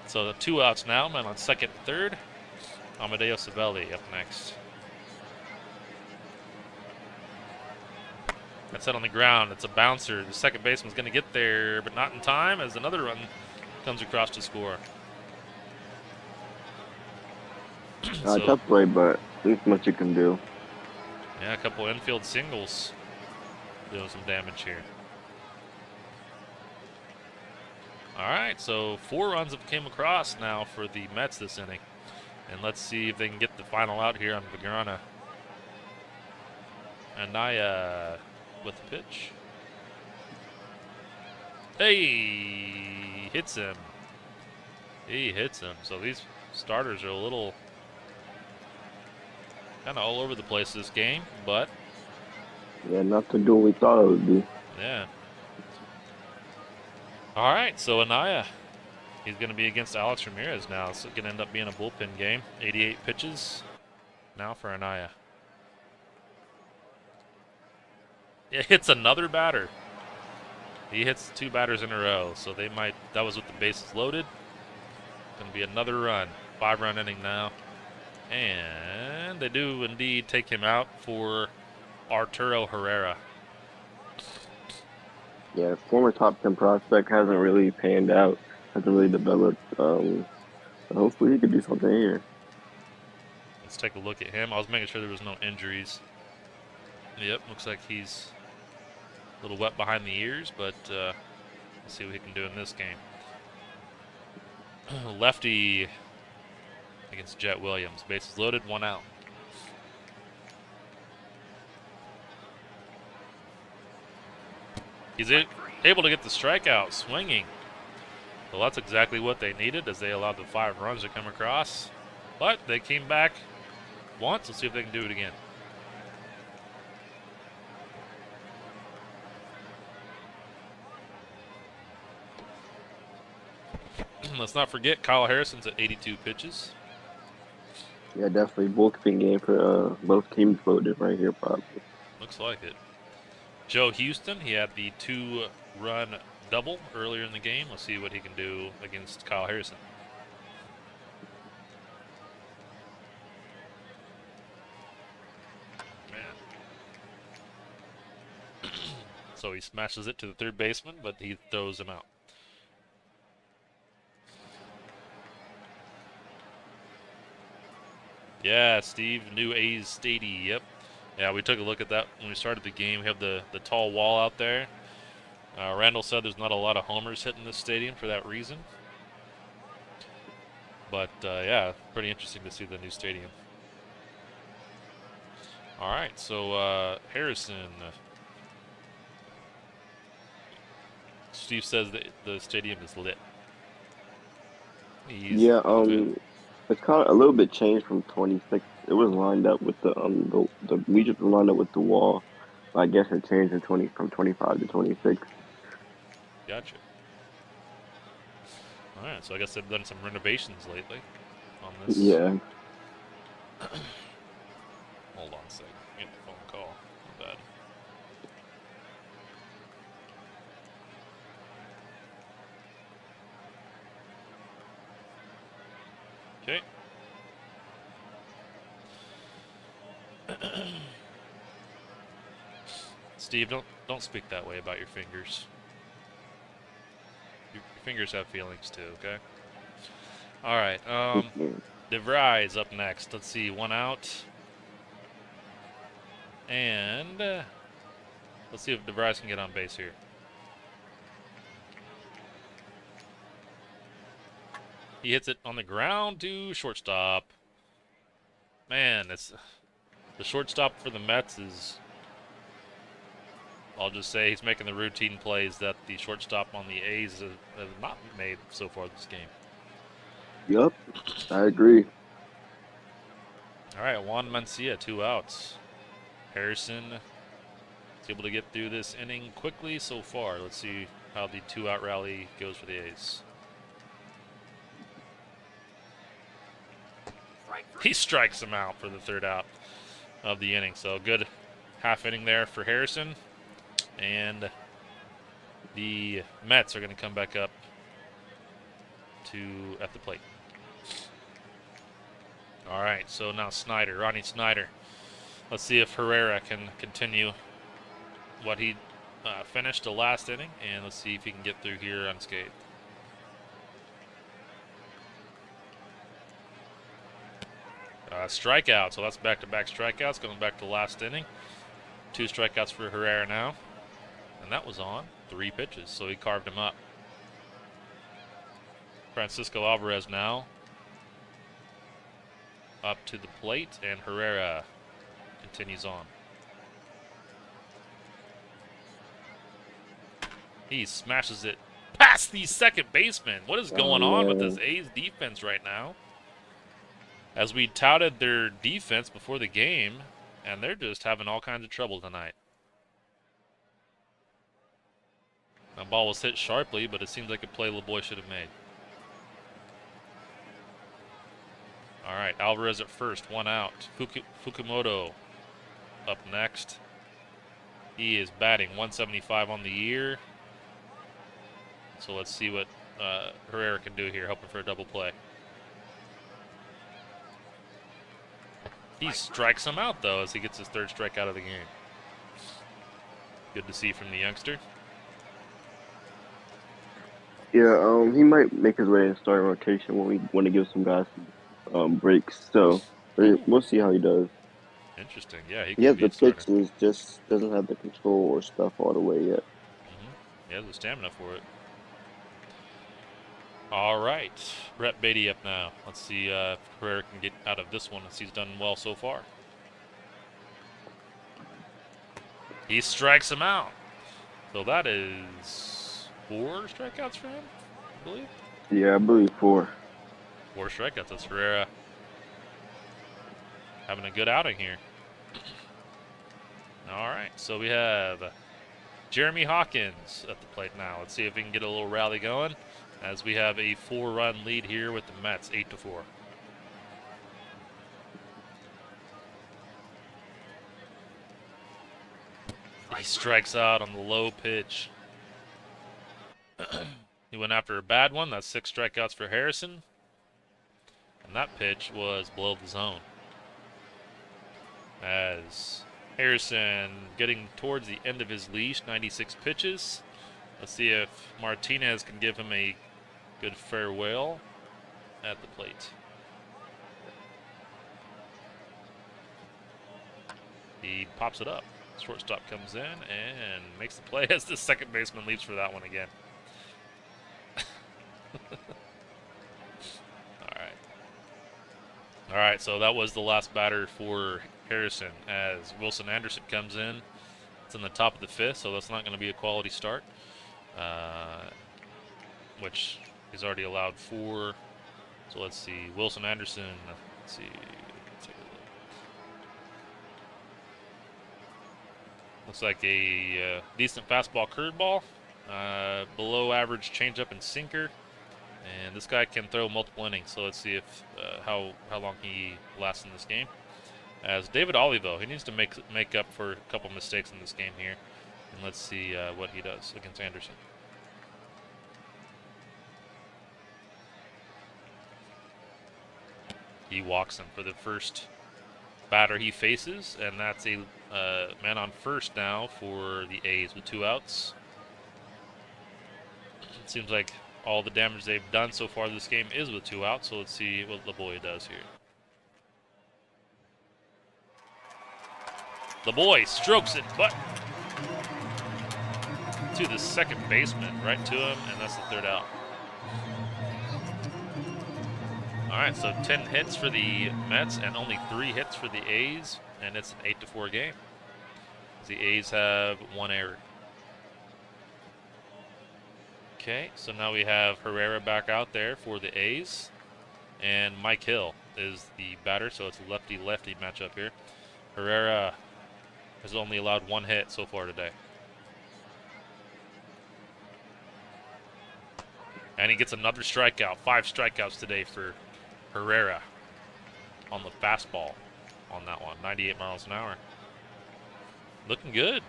So the 2 outs now, man on second and third. Amadeo Savelli up next. That's set on the ground. It's a bouncer. The second baseman's going to get there, but not in time as another run comes across to score. Tough play, but at least much you can do. Yeah, a couple infield singles doing some damage here. All right, so 4 runs have came across now for the Mets this inning. And let's see if they can get the final out here on Vigrana. Anaya with the pitch. Hey, hits him. He hits him. So these starters are a little kind of all over the place this game, but yeah, not to do what we thought it would be. Yeah. All right, so Anaya, he's going to be against Alex Ramirez now. So it's going to end up being a bullpen game. 88 pitches now for Anaya. It hits another batter. He hits 2 batters in a row, so they might. That was with the bases loaded. Going to be another run. 5-run inning now. And they do indeed take him out for Arturo Herrera. Yeah, former top 10 prospect hasn't really panned out, hasn't really developed. Hopefully he could do something here. Let's take a look at him. I was making sure there was no injuries. Yep, looks like he's a little wet behind the ears, but let's see what he can do in this game. Lefty against Jet Williams. Bases loaded, 1 out. He's able to get the strikeout swinging. Well, that's exactly what they needed as they allowed the 5 runs to come across. But they came back once. Let's see if they can do it again. Let's not forget Kyle Harrison's at 82 pitches. Yeah, definitely bullpen game for both teams voted right here, probably. Looks like it. Joe Houston, he had the 2-run double earlier in the game. Let's see what he can do against Kyle Harrison. Man. So he smashes it to the third baseman, but he throws him out. Yeah, Steve, new A's Stadium. Yep. Yeah, we took a look at that when we started the game. We have the tall wall out there. Randall said there's not a lot of homers hitting this stadium for that reason. But, yeah, pretty interesting to see the new stadium. All right, so Harrison. Steve says that the stadium is lit. Yeah, it's kind of a little bit changed from 26. It was lined up with the bleachers were lined up with the wall. I guess it changed in 20 from 25 to 26. Gotcha. All right, so I guess they've done some renovations lately on this. Yeah. Hold on a second. Get the phone call. My bad. Okay. Steve, don't speak that way about your fingers. Your fingers have feelings too, okay? All right. DeVry is up next. Let's see, 1 out. And let's see if DeVry can get on base here. He hits it on the ground to shortstop. Man, it's the shortstop for the Mets is, I'll just say he's making the routine plays that the shortstop on the A's have not made so far this game. Yep, I agree. All right, Juan Mencia, 2 outs. Harrison is able to get through this inning quickly so far. Let's see how the 2-out rally goes for the A's. He strikes him out for the 3rd out of the inning. So good half inning there for Harrison. And the Mets are going to come back up at the plate. All right, so now Ronnie Snyder. Let's see if Herrera can continue what he finished the last inning, and let's see if he can get through here unscathed. Strikeout, so that's back-to-back strikeouts going back to last inning. 2 strikeouts for Herrera now, and that was on 3 pitches, so he carved him up. Francisco Alvarez now up to the plate, and Herrera continues on. He smashes it past the second baseman. What is going on with this A's defense right now? As we touted their defense before the game, and they're just having all kinds of trouble tonight. That ball was hit sharply, but it seems like a play LeBoy should have made. All right, Alvarez at first, 1 out. Fukumoto up next. He is batting 175 on the year. So let's see what Herrera can do here, hoping for a double play. He strikes him out, though, as he gets his 3rd strikeout of the game. Good to see from the youngster. Yeah, he might make his way in starting rotation when we want to give some guys breaks. So we'll see how he does. Interesting. Yeah, He has the starter. pitches, just doesn't have the control or stuff all the way yet. He has the stamina for it. All right, Brett Beatty up now. Let's see if Herrera can get out of this one as he's done well so far. He strikes him out. So that is 4 strikeouts for him, I believe. Yeah, I believe 4. 4 strikeouts. That's Herrera having a good outing here. All right, so we have Jeremy Hawkins at the plate now. Let's see if we can get a little rally going as we have a 4-run lead here with the Mets, 8-4. He strikes out on the low pitch. He went after a bad one. That's 6 strikeouts for Harrison. And that pitch was below the zone. As Harrison getting towards the end of his leash, 96 pitches. Let's see if Martinez can give him a good farewell at the plate. He pops it up. Shortstop comes in and makes the play as the second baseman leaps for that one again. All right, so that was the last batter for Harrison as Wilson Anderson comes in. It's in the top of the 5th, so that's not going to be a quality start, which he's already allowed 4. So let's see, Wilson Anderson, let's see, take a look. Looks like a decent fastball curveball, below average changeup and sinker. And this guy can throw multiple innings, so let's see if how long he lasts in this game. As David Olivo, he needs to make up for a couple mistakes in this game here, and let's see what he does against Anderson. He walks him for the first batter he faces, and that's a man on first now for the A's with 2 outs. It seems like all the damage they've done so far this game is with 2 outs, so let's see what LeBoy does here. LeBoy strokes it, but to the second baseman, right to him, and that's the 3rd out. All right, so 10 hits for the Mets and only 3 hits for the A's, and it's an 8-4 game. The A's have 1 error. Okay, so now we have Herrera back out there for the A's, and Mike Hill is the batter, so it's a lefty-lefty matchup here. Herrera has only allowed 1 hit so far today. And he gets another strikeout, 5 strikeouts today for Herrera on the fastball on that one, 98 miles an hour. Looking good.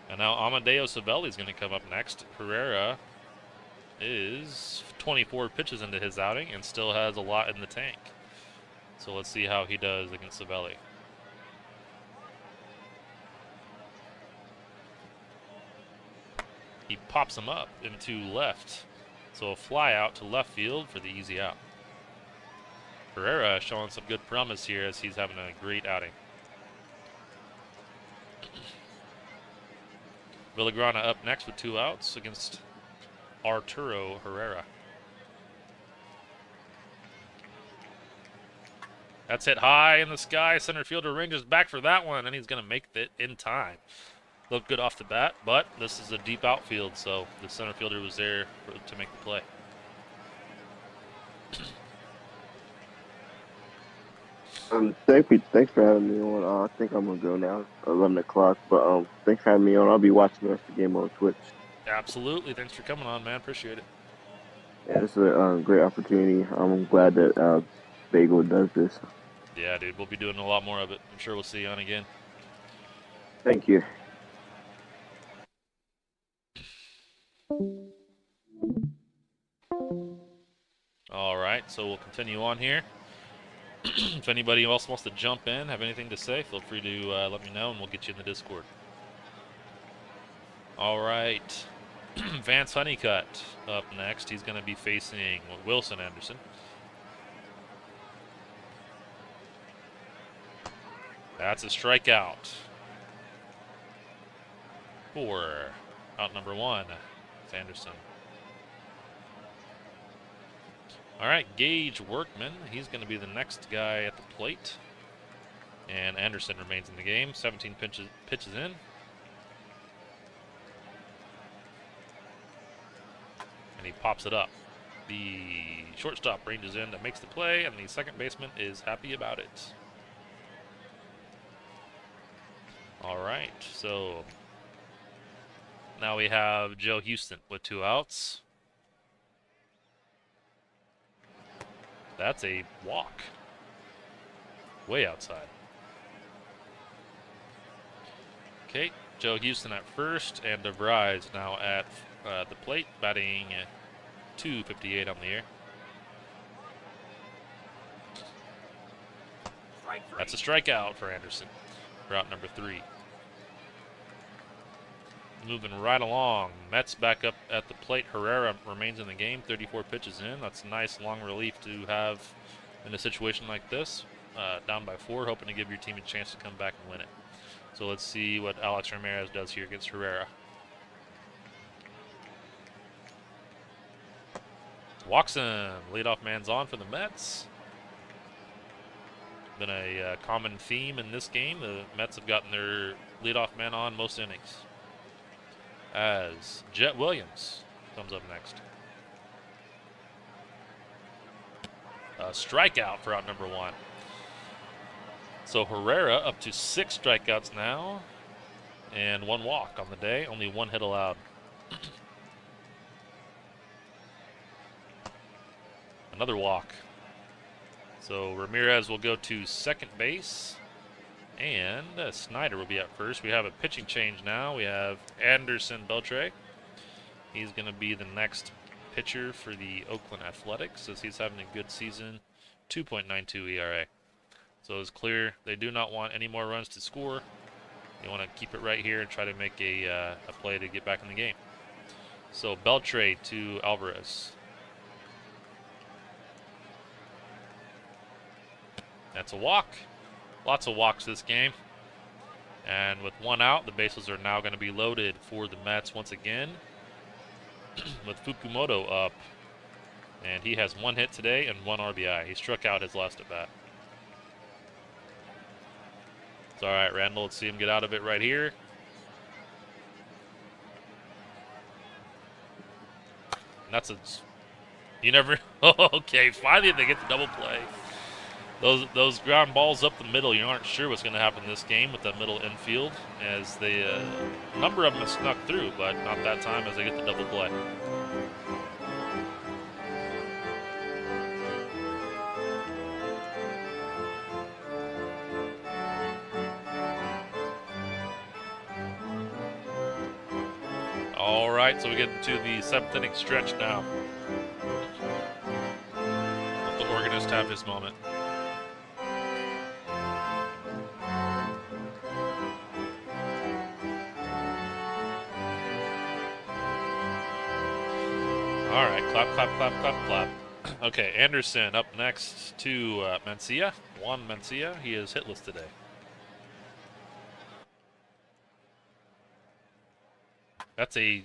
And now Amadeo Savelli is going to come up next. Herrera is 24 pitches into his outing and still has a lot in the tank. So let's see how he does against Savelli. He pops him up into left. So a fly out to left field for the easy out. Herrera showing some good promise here as he's having a great outing. Villagrana up next with 2 outs against Arturo Herrera. That's hit high in the sky. Center fielder Rangers back for that one, and he's going to make it in time. Looked good off the bat, but this is a deep outfield, so the center fielder was there to make the play. Thanks for having me on. I think I'm gonna go now, 11 o'clock. But thanks for having me on. I'll be watching the rest of the game on Twitch. Absolutely. Thanks for coming on, man. Appreciate it. Yeah, it's a great opportunity. I'm glad that BAGL does this. Yeah, dude. We'll be doing a lot more of it. I'm sure we'll see you on again. Thank you. All right, so we'll continue on here. If anybody else wants to jump in, have anything to say, feel free to let me know, and we'll get you in the Discord. All right. Vance Honeycutt up next. He's going to be facing Wilson Anderson. That's a strikeout for Out number 1, it's Anderson. All right, Gage Workman. He's going to be the next guy at the plate. And Anderson remains in the game. 17 pitches in. And he pops it up. The shortstop ranges in that makes the play, and the second baseman is happy about it. All right, so now we have Joe Houston with 2 outs. That's a walk. Way outside. Okay, Joe Houston at first, and DeVries now at the plate, batting .258 on the year. That's a strikeout for Anderson. Route number 3. Moving right along. Mets back up at the plate. Herrera remains in the game. 34 pitches in. That's a nice long relief to have in a situation like this. Down by 4, hoping to give your team a chance to come back and win it. So let's see what Alex Ramirez does here against Herrera. Walks him. Leadoff man's on for the Mets. Been a common theme in this game. The Mets have gotten their leadoff man on most innings. As Jet Williams comes up next. A strikeout for out number 1. So Herrera up to 6 strikeouts now and 1 walk on the day. Only 1 hit allowed. Another walk. So Ramirez will go to second base, and Snyder will be at first. We have a pitching change now. We have Anderson Beltre. He's going to be the next pitcher for the Oakland Athletics, as he's having a good season. 2.92 ERA. So it's clear they do not want any more runs to score. They want to keep it right here and try to make a play to get back in the game. So Beltre to Alvarez. That's a walk. Lots of walks this game. And with 1 out, the bases are now going to be loaded for the Mets once again. With Fukumoto up. And he has 1 hit today and 1 RBI. He struck out his last at bat. It's all right, Randall. Let's see him get out of it right here. And that's a... You never... Okay, finally they get the double play. Those ground balls up the middle, you aren't sure what's going to happen in this game with the middle infield, as a number of them have snuck through, but not that time as they get the double play. All right, so we get into the 7th inning stretch now. Let the organist have his moment. All right, clap, clap, clap, clap, clap. Okay, Anderson up next to Mencia. Juan Mencia. He is hitless today. That's a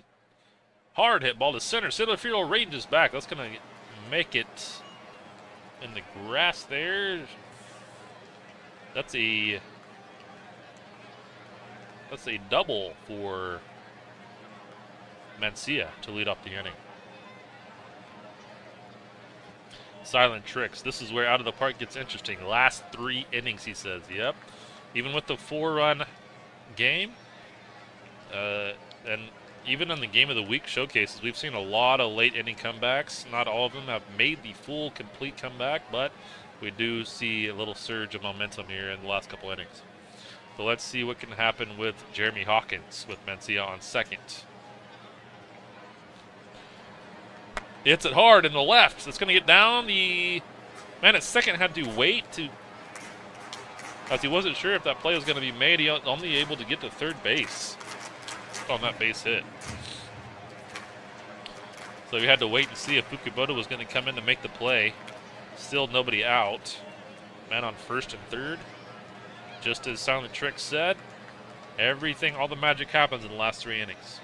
hard hit ball to center. Center field ranges back. That's going to make it in the grass there. That's a double for Mencia to lead off the inning. Silent tricks. This is where out of the park gets interesting. Last 3 innings, he says. Yep. Even with the 4-run game, and even in the Game of the Week showcases, we've seen a lot of late inning comebacks. Not all of them have made the full, complete comeback, but we do see a little surge of momentum here in the last couple innings. So let's see what can happen with Jeremy Hawkins with Mencia on second. Hits it hard in the left. It's going to get down. The man at second had to wait to, as he wasn't sure if that play was going to be made. He was only able to get to third base on that base hit. So we had to wait and see if Fukumoto was going to come in to make the play. Still nobody out. Man on first and third. Just as Silent Trick said, everything, all the magic happens in the last 3 innings.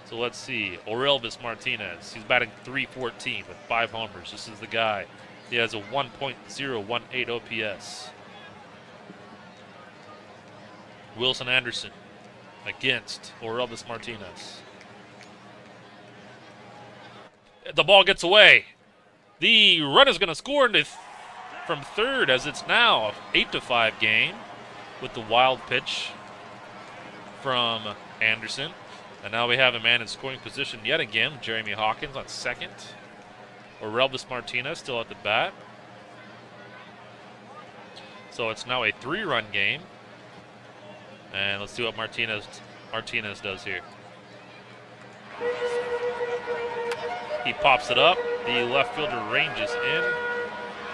So let's see. Orelvis Martinez. He's batting .314 with 5 homers. This is the guy. He has a 1.018 OPS. Wilson Anderson against Orelvis Martinez. The ball gets away. The runner's going to score from third, as it's now 8-5 game with the wild pitch from Anderson. And now we have a man in scoring position yet again, Jeremy Hawkins on second. Orelvis Martinez still at the bat. So it's now a 3-run game. And let's see what Martinez does here. He pops it up. The left fielder ranges in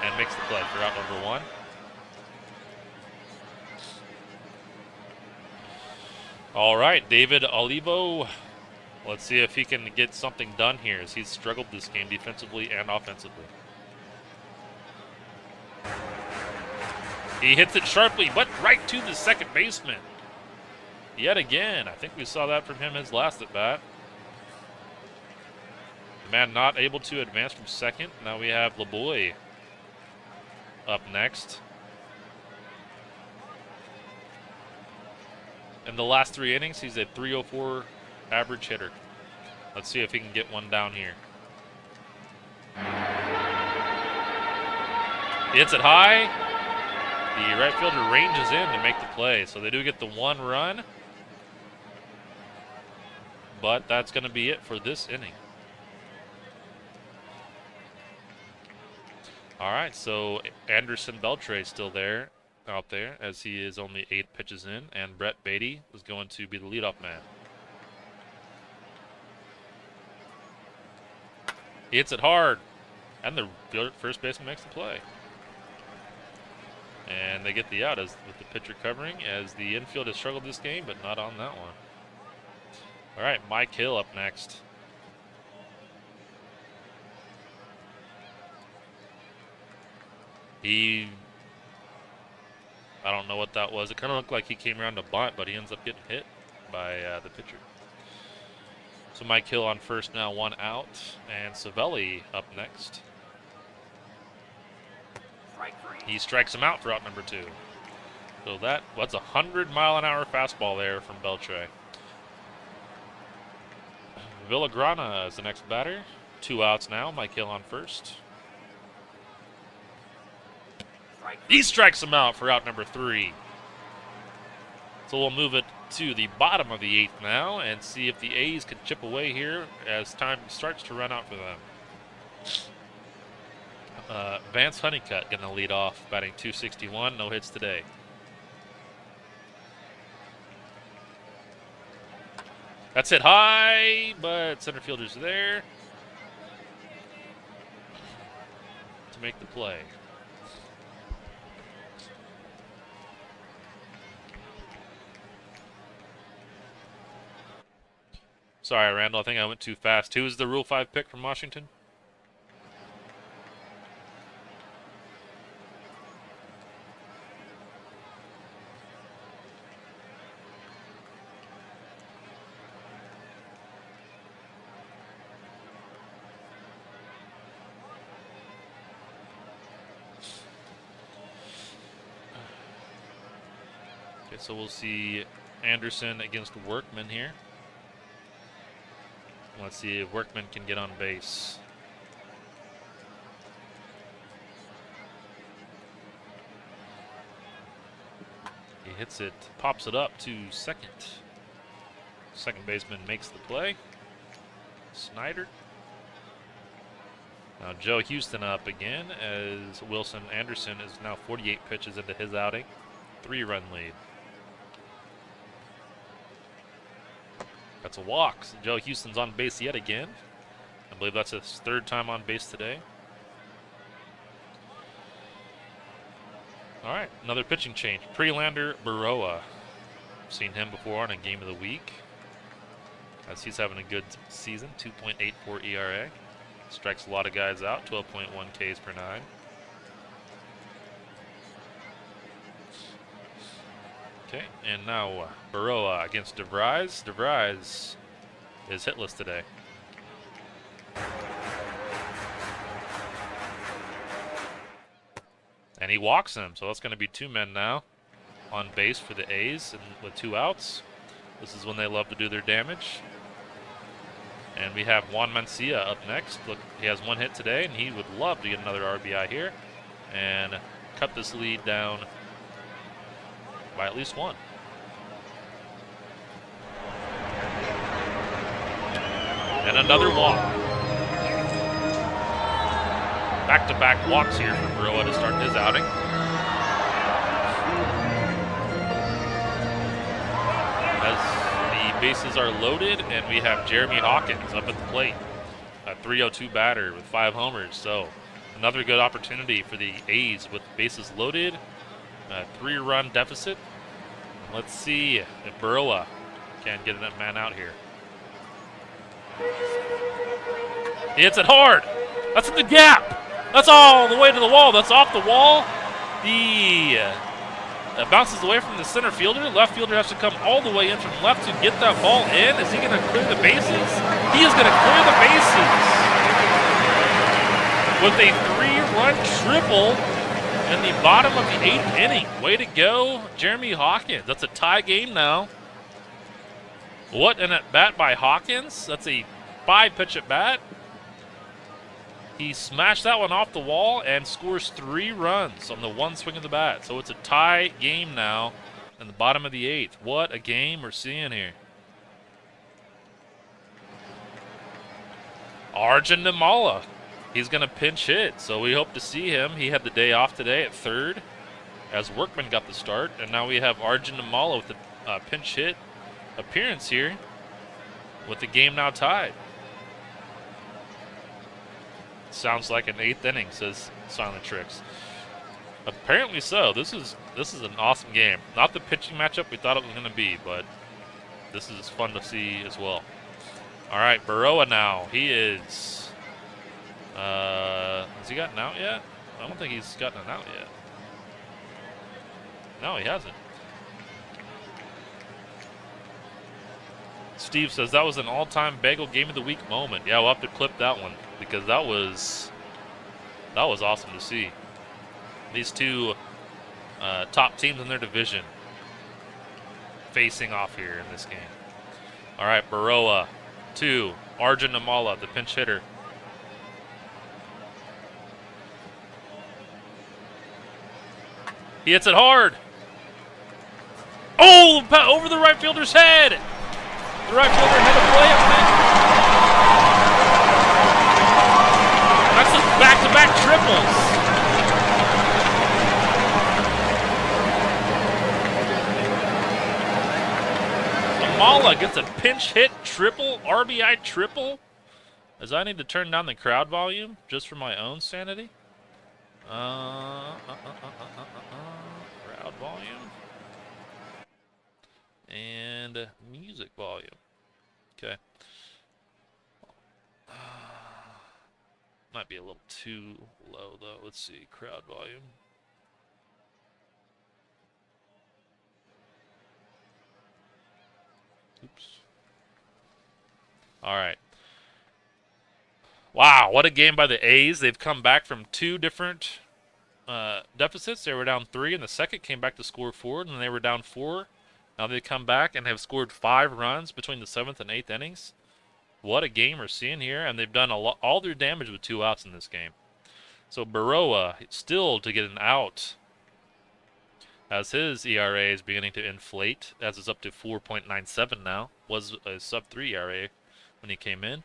and makes the play for out number 1. All right, David Olivo. Let's see if he can get something done here, as he's struggled this game defensively and offensively. He hits it sharply, but right to the second baseman. Yet again, I think we saw that from him his last at bat. The man not able to advance from second. Now we have LeBoy up next. In the last 3 innings, he's a .304 average hitter. Let's see if he can get one down here. He hits it high. The right fielder ranges in to make the play. So they do get the 1 run. But that's going to be it for this inning. All right, so Anderson Beltre is still out there, as he is only 8 pitches in, and Brett Beatty is going to be the leadoff man. He hits it hard, and the first baseman makes the play. And they get the out with the pitcher covering, as the infield has struggled this game, but not on that one. All right, Mike Hill up next. I don't know what that was. It kind of looked like he came around to bunt, but he ends up getting hit by the pitcher. So Mike Hill on first now, 1 out, and Savelli up next. He strikes him out for out number 2. So that's a 100-mile-an-hour fastball there from Beltre. Villagrana is the next batter. 2 outs now. Mike Hill on first. He strikes him out for out number 3. So we'll move it to the bottom of the 8th now and see if the A's can chip away here as time starts to run out for them. Vance Honeycutt going to lead off, batting .261, no hits today. That's hit high, but center fielder's there to make the play. Sorry, Randall, I think I went too fast. Who is the Rule 5 pick from Washington? Okay, so we'll see Anderson against Workman here. Let's see if Workman can get on base. He hits it, pops it up to second. Second baseman makes the play. Snyder. Now Joe Houston up again, as Wilson Anderson is now 48 pitches into his outing. 3-run lead. That's a walk. So Joe Houston's on base yet again. I believe that's his 3rd time on base today. All right, another pitching change. Prelander Baroa. Seen him before on a Game of the Week, as he's having a good season. 2.84 ERA. Strikes a lot of guys out. 12.1 Ks per 9. Okay, and now Baroa against DeVries. DeVries is hitless today. And he walks him, so that's going to be 2 men now on base for the A's and with 2 outs. This is when they love to do their damage. And we have Juan Mancia up next. Look, he has 1 hit today, and he would love to get another RBI here and cut this lead down by at least 1. And another walk. Back-to-back walks here for Burrow to start his outing. As the bases are loaded, and we have Jeremy Hawkins up at the plate. A .302 batter with 5 homers. So another good opportunity for the A's with bases loaded. A 3-run deficit. Let's see if Burrow can get a man out here. He hits it hard. That's in the gap. That's all the way to the wall. That's off the wall. It bounces away from the center fielder. Left fielder has to come all the way in from left to get that ball in. Is he going to clear the bases? He is going to clear the bases with a 3-run triple in the bottom of the 8th inning. Way to go, Jeremy Hawkins. That's a tie game now. What an at-bat by Hawkins. That's a 5-pitch at-bat. He smashed that one off the wall and scores 3 runs on the 1 swing of the bat. So it's a tie game now in the bottom of the 8th. What a game we're seeing here. Arjun Nimala. He's going to pinch hit, so we hope to see him. He had the day off today at 3rd as Workman got the start. And now we have Arjun Nimala with the pinch hit appearance here with the game now tied. Sounds like an 8th inning, says Silent Tricks. Apparently so. This is an awesome game. Not the pitching matchup we thought it was going to be, but this is fun to see as well. All right, Burrow now. He is. Has he gotten out yet? I don't think he's gotten an out yet. No, he hasn't. Steve says that was an all-time Bagel Game of the Week moment. Yeah, we'll have to clip that one because that was awesome to see. These 2 top teams in their division facing off here in this game. All right, Burrow to Arjun Nimala, the pinch hitter. He hits it hard. Oh, over the right fielder's head. The right fielder had a play on it. That's just back-to-back triples. Nimala gets a pinch hit triple, RBI triple. As I need to turn down the crowd volume just for my own sanity. Crowd volume. And music volume. Okay. Might be a little too low though. Let's see. Crowd volume. Oops. All right. Wow, what a game by the A's. They've come back from 2 different deficits. They were down 3 in the second, came back to score 4, and then they were down 4. Now they come back and have scored 5 runs between the 7th and 8th innings. What a game we're seeing here, and they've done all their damage with 2 outs in this game. So Burrow still to get an out as his ERA is beginning to inflate, as it's up to 4.97 now. Was a sub-3 ERA when he came in.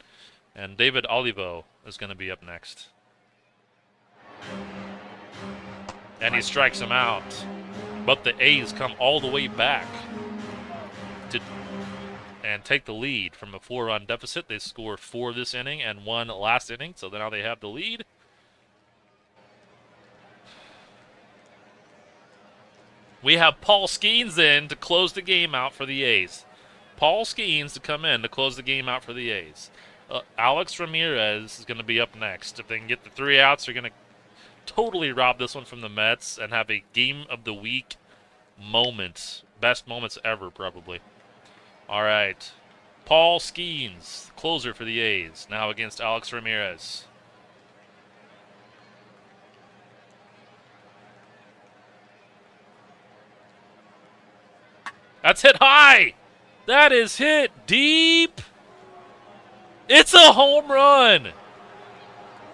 And David Olivo is going to be up next. And he strikes him out. But the A's come all the way back and take the lead from a 4-run deficit. They score 4 this inning and 1 last inning, so now they have the lead. We have Paul Skeens in to close the game out for the A's. Paul Skeens to come in to close the game out for the A's. Alex Ramirez is going to be up next. If they can get the 3 outs, they're going to totally rob this one from the Mets and have a game of the week moment. Best moments ever, probably. All right. Paul Skeens, closer for the A's, now against Alex Ramirez. That's hit high. That is hit deep. It's a home run.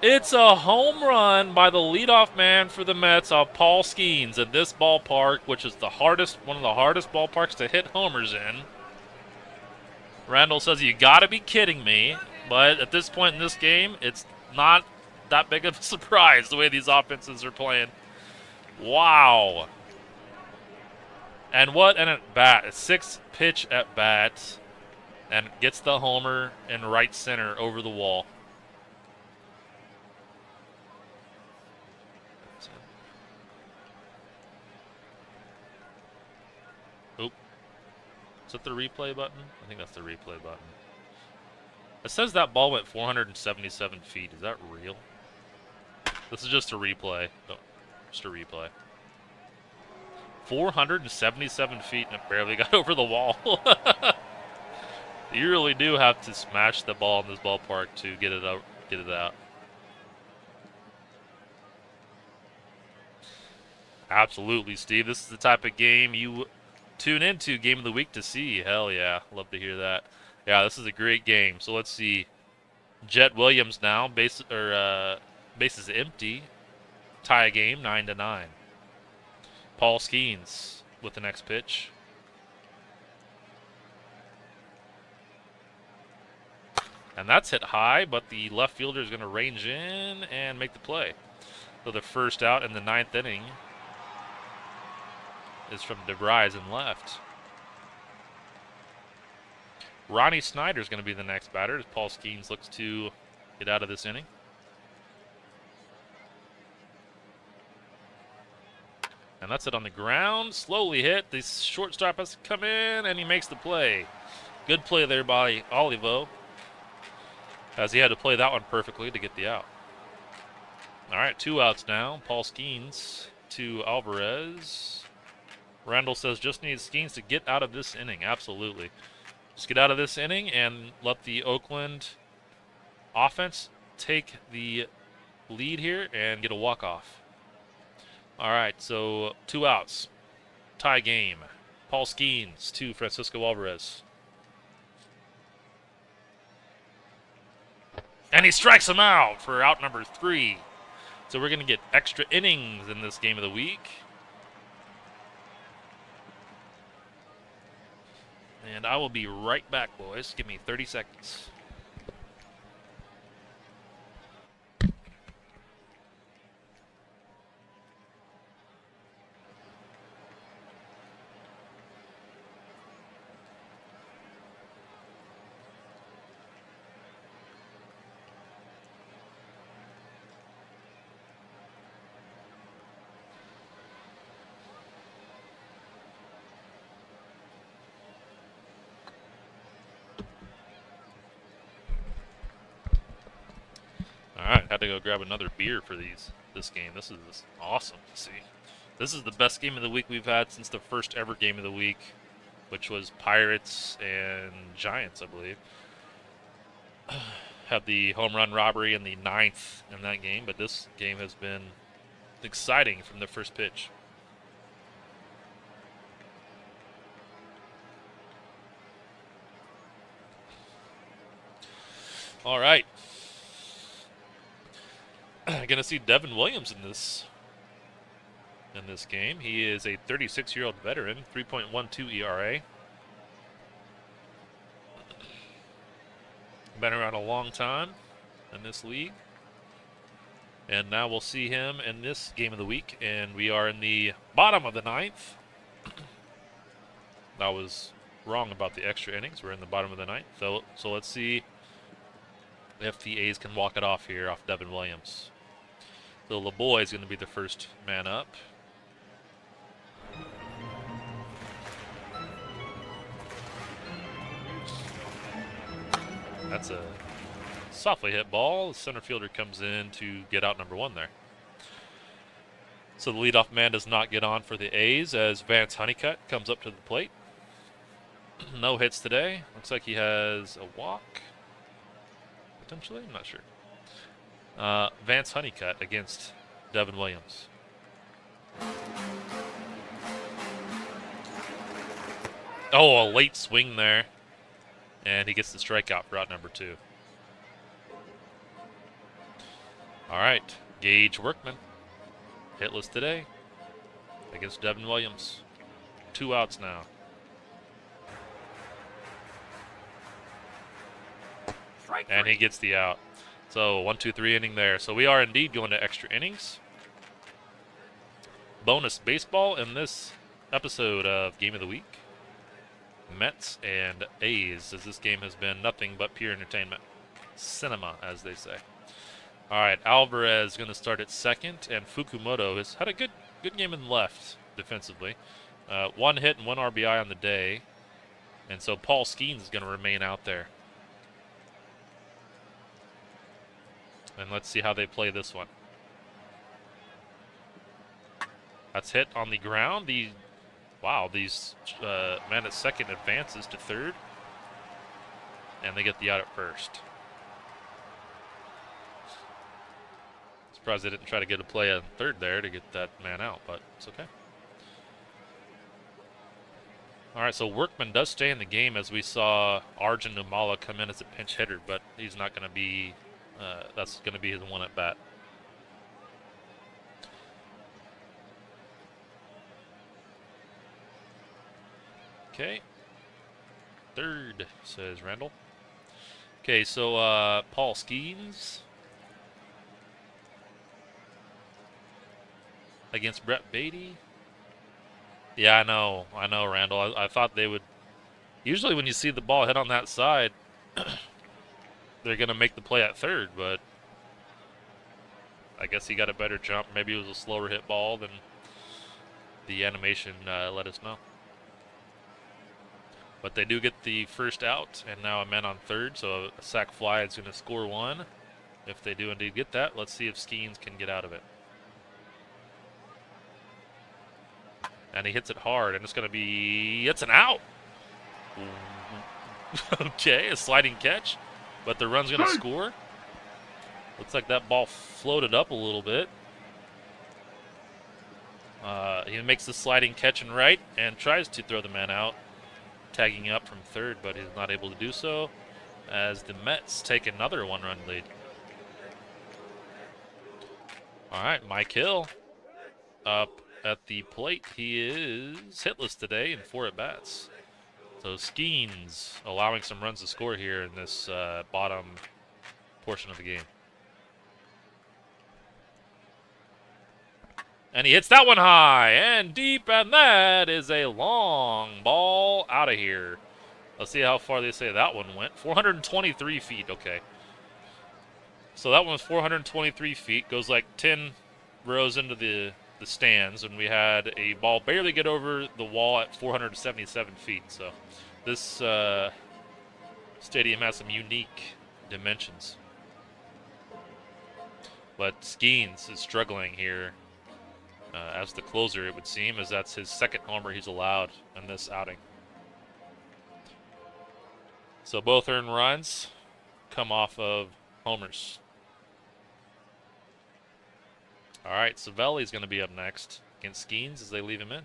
It's a home run by the leadoff man for the Mets, Paul Skeens, in this ballpark, which is one of the hardest ballparks to hit homers in. Randall says, you gotta be kidding me. But at this point in this game, it's not that big of a surprise the way these offenses are playing. Wow. And what an at bat. A 6-pitch at bat. And gets the homer in right center over the wall. Oop. Is that the replay button? I think that's the replay button. It says that ball went 477 feet. Is that real? This is just a replay. No, just a replay. 477 feet and it barely got over the wall. You really do have to smash the ball in this ballpark to get it out. Absolutely, Steve. This is the type of game you tune into Game of the Week to see. Hell yeah. Love to hear that. Yeah, this is a great game. So let's see. Jet Williams now. Bases empty. Tie game, 9-9. Paul Skeens with the next pitch. And that's hit high, but the left fielder is going to range in and make the play. So the first out in the 9th inning is from DeVries in left. Ronnie Snyder is going to be the next batter as Paul Skeens looks to get out of this inning. And that's it on the ground. Slowly hit. The shortstop has to come in, and he makes the play. Good play there by Olivo, as he had to play that one perfectly to get the out. All right, 2 outs now. Paul Skeens to Alvarez. Randall says just needs Skeens to get out of this inning. Absolutely. Just get out of this inning and let the Oakland offense take the lead here and get a walk-off. All right, so 2 outs. Tie game. Paul Skeens to Francisco Alvarez. And he strikes him out for out number 3. So we're going to get extra innings in this game of the week. And I will be right back, boys. Give me 30 seconds. All right, had to go grab another beer for this game. This is awesome to see. This is the best game of the week we've had since the first ever game of the week, which was Pirates and Giants, I believe. Had the home run robbery in the 9th in that game, but this game has been exciting from the first pitch. All right. Going to see Devin Williams in this game. He is a 36-year-old veteran, 3.12 ERA. Been around a long time in this league. And now we'll see him in this game of the week. And we are in the bottom of the 9th. I was wrong about the extra innings. We're in the bottom of the 9th. So let's see if the A's can walk it off here off Devin Williams. So LeBoy is going to be the first man up. That's a softly hit ball. The center fielder comes in to get out number 1 there. So the leadoff man does not get on for the A's as Vance Honeycutt comes up to the plate. No hits today. Looks like he has a walk, potentially. I'm not sure. Vance Honeycutt against Devin Williams. Oh, a late swing there. And he gets the strikeout for out number 2. All right, Gage Workman, hitless today against Devin Williams. 2 outs now. And he gets the out. So 1, 2, 3 inning there. So we are indeed going to extra innings. Bonus baseball in this episode of Game of the Week. Mets and A's, as this game has been nothing but pure entertainment. Cinema, as they say. All right, Alvarez going to start at second, and Fukumoto has had a good game in left defensively. 1 hit and 1 RBI on the day, and so Paul Skeens is going to remain out there. And let's see how they play this one. That's hit on the ground. These man at second advances to third, and they get the out at first. Surprised they didn't try to get a play on third there to get that man out, but it's okay. All right, so Workman does stay in the game, as we saw Arjun Numala come in as a pinch hitter, but he's not going to be. That's going to be his one at bat. Okay. Third, says Randall. Okay, so Paul Skeens against Brett Beatty. Yeah, I know, Randall. I thought they would. Usually when you see the ball hit on that side, they're going to make the play at third, but I guess he got a better jump. Maybe it was a slower hit ball than the animation let us know. But they do get the first out, and now a man on third, so a sac fly is going to score 1. If they do indeed get that, let's see if Skeens can get out of it. And he hits it hard, and it's an out. Okay, a sliding catch, but the run's going to score. Looks like that ball floated up a little bit. He makes the sliding catch and right and tries to throw the man out, tagging up from third, but he's not able to do so as the Mets take another 1-run lead. All right, Mike Hill up at the plate. He is hitless today in 4 at-bats. So Skeens allowing some runs to score here in this bottom portion of the game. And he hits that one high and deep, and that is a long ball out of here. Let's see how far they say that one went. 423 feet, okay. So that one was 423 feet, goes like 10 rows into the stands, and we had a ball barely get over the wall at 477 feet. So this stadium has some unique dimensions. But Skeens is struggling here as the closer, it would seem, as that's his second homer he's allowed in this outing. So both earned runs come off of homers. All right, Savelli's going to be up next against Skeens as they leave him in.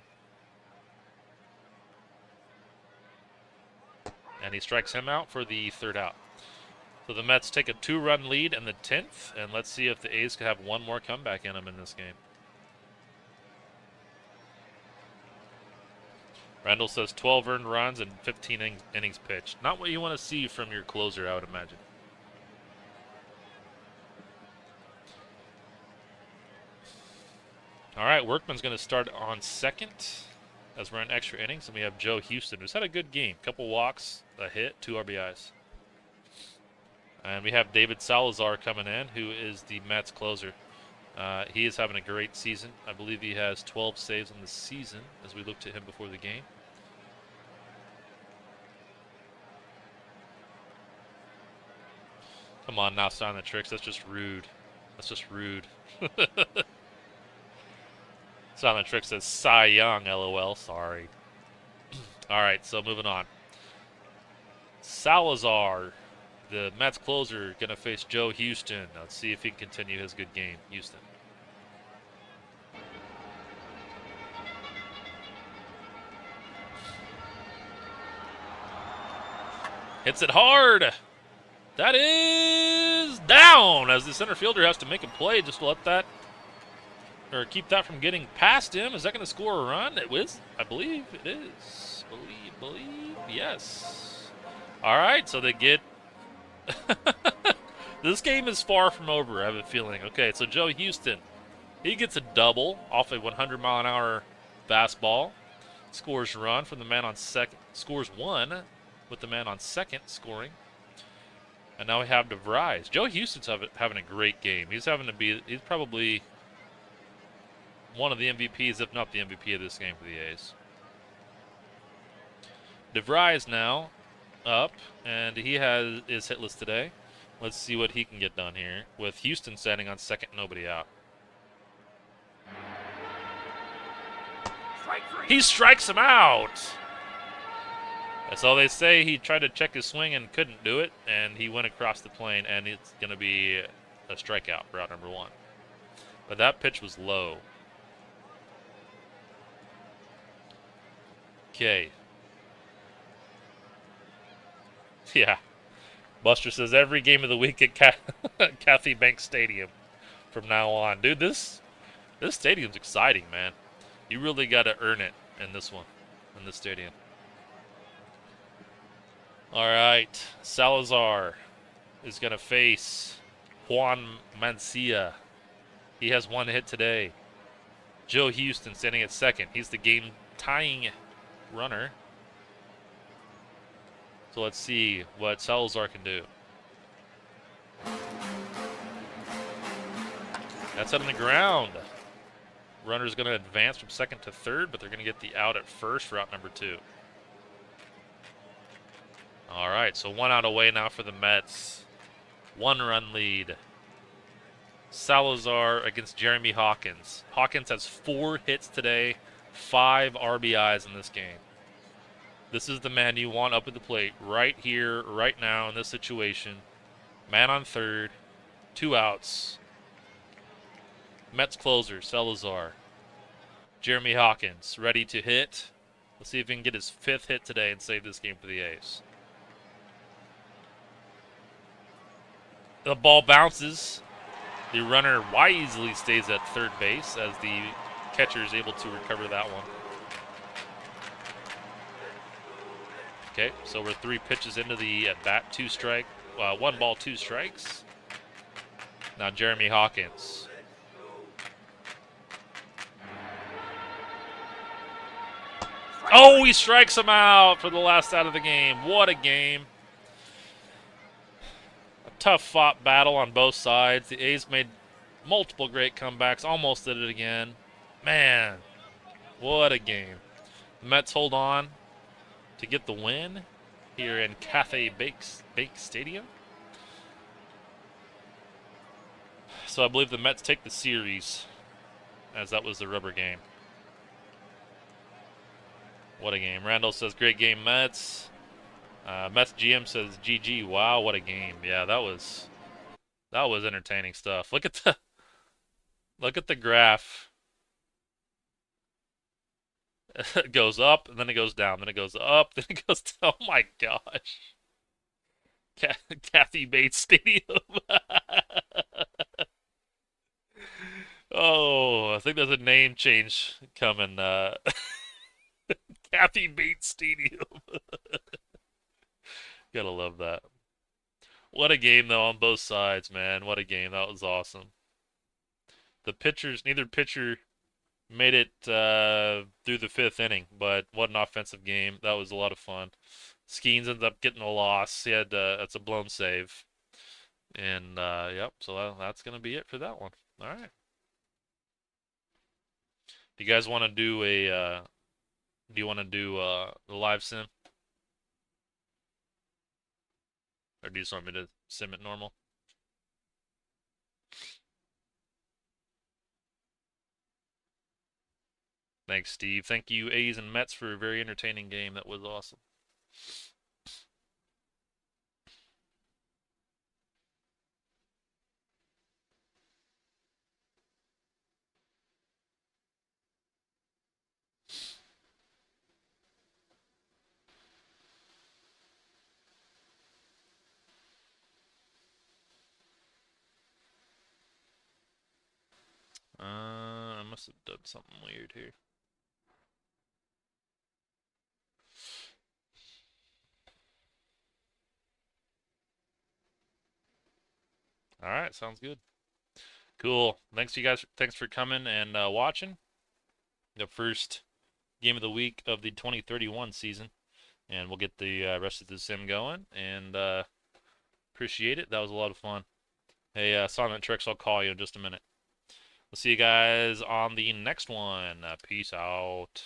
And he strikes him out for the third out. So the Mets take a 2-run lead in the 10th, and let's see if the A's can have one more comeback in them in this game. Randall says 12 earned runs and 15 innings pitched. Not what you want to see from your closer, I would imagine. All right, Workman's going to start on second as we're in extra innings, and we have Joe Houston, who's had a good game. Couple walks, a hit, 2 RBIs. And we have David Salazar coming in, who is the Mets closer. He is having a great season. I believe he has 12 saves on the season as we looked at him before the game. Come on now, Silent Tricks. That's just rude. That's just rude. Silent Tricks says Cy Young, LOL. Sorry. All right, so moving on. Salazar, the Mets closer, going to face Joe Houston. Let's see if he can continue his good game. Houston. Hits it hard. That is down as the center fielder has to make a play just to let that or keep that from getting past him. Is that going to score a run? It was, I believe it is. Believe, yes. All right, so they get. This game is far from over, I have a feeling. Okay, so Joe Houston, he gets a double off a 100-mile-an-hour fastball. Scores a run from the man on second. Scores one with the man on second scoring. And now we have DeVries. Joe Houston's having a great game. He's probably one of the MVPs, if not the MVP of this game for the A's. DeVries now up, and he is hitless today. Let's see what he can get done here with Houston standing on second, nobody out. He strikes him out. That's all they say. He tried to check his swing and couldn't do it, and he went across the plane, and it's going to be a strikeout for out number one. But that pitch was low. Okay. Yeah. Buster says every game of the week at Kathy Banks Stadium from now on. Dude, this stadium's exciting, man. You really got to earn it in this one, in this stadium. All right. Salazar is going to face Juan Mancia. He has one hit today. Joe Houston standing at second. He's the game-tying runner. So let's see what Salazar can do. That's on the ground. Runner's going to advance from second to third, but they're going to get the out at first for out number two. All right, so one out away now for the Mets. 1-run lead. Salazar against Jeremy Hawkins. Hawkins has 4 hits today, 5 RBIs in this game. This is the man you want up at the plate right here, right now in this situation. Man on third, 2 outs. Mets closer, Salazar. Jeremy Hawkins ready to hit. Let's see if he can get his 5th hit today and save this game for the A's. The ball bounces. The runner wisely stays at third base as the catcher is able to recover that one. Okay, so we're 3 pitches into the at-bat, 1 ball, 2 strikes. Now Jeremy Hawkins. Oh, he strikes him out for the last out of the game. What a game. A tough-fought battle on both sides. The A's made multiple great comebacks, almost did it again. Man, what a game. The Mets hold on to get the win here in Cathay Banks Stadium. So I believe the Mets take the series, as that was the rubber game. What a game. Randall says, great game, Mets. Mets GM says, GG. Wow, what a game. Yeah, that was entertaining stuff. Look at the graph. It goes up, and then it goes down, then it goes up, then it goes down. Oh my gosh. Kathy Bates Stadium. Oh, I think there's a name change coming. Kathy Bates Stadium. Gotta love that. What a game, though, on both sides, man. What a game. That was awesome. Neither pitcher made it through the 5th inning, but what an offensive game. That was a lot of fun. Skeens ended up getting a loss. He had that's a blown save. And yep, so that's gonna be it for that one. All right. Do you guys want to do a? Do you want to do the live sim, or do you just want me to sim it normal? Thanks, Steve. Thank you, A's and Mets, for a very entertaining game. That was awesome. must have done something weird here. All right, sounds good. Cool. Thanks you guys. Thanks for coming and watching the first game of the week of the 2031 season, and we'll get the rest of the sim going. And appreciate it. That was a lot of fun. Hey, Silent Tricks, I'll call you in just a minute. We'll see you guys on the next one. Peace out.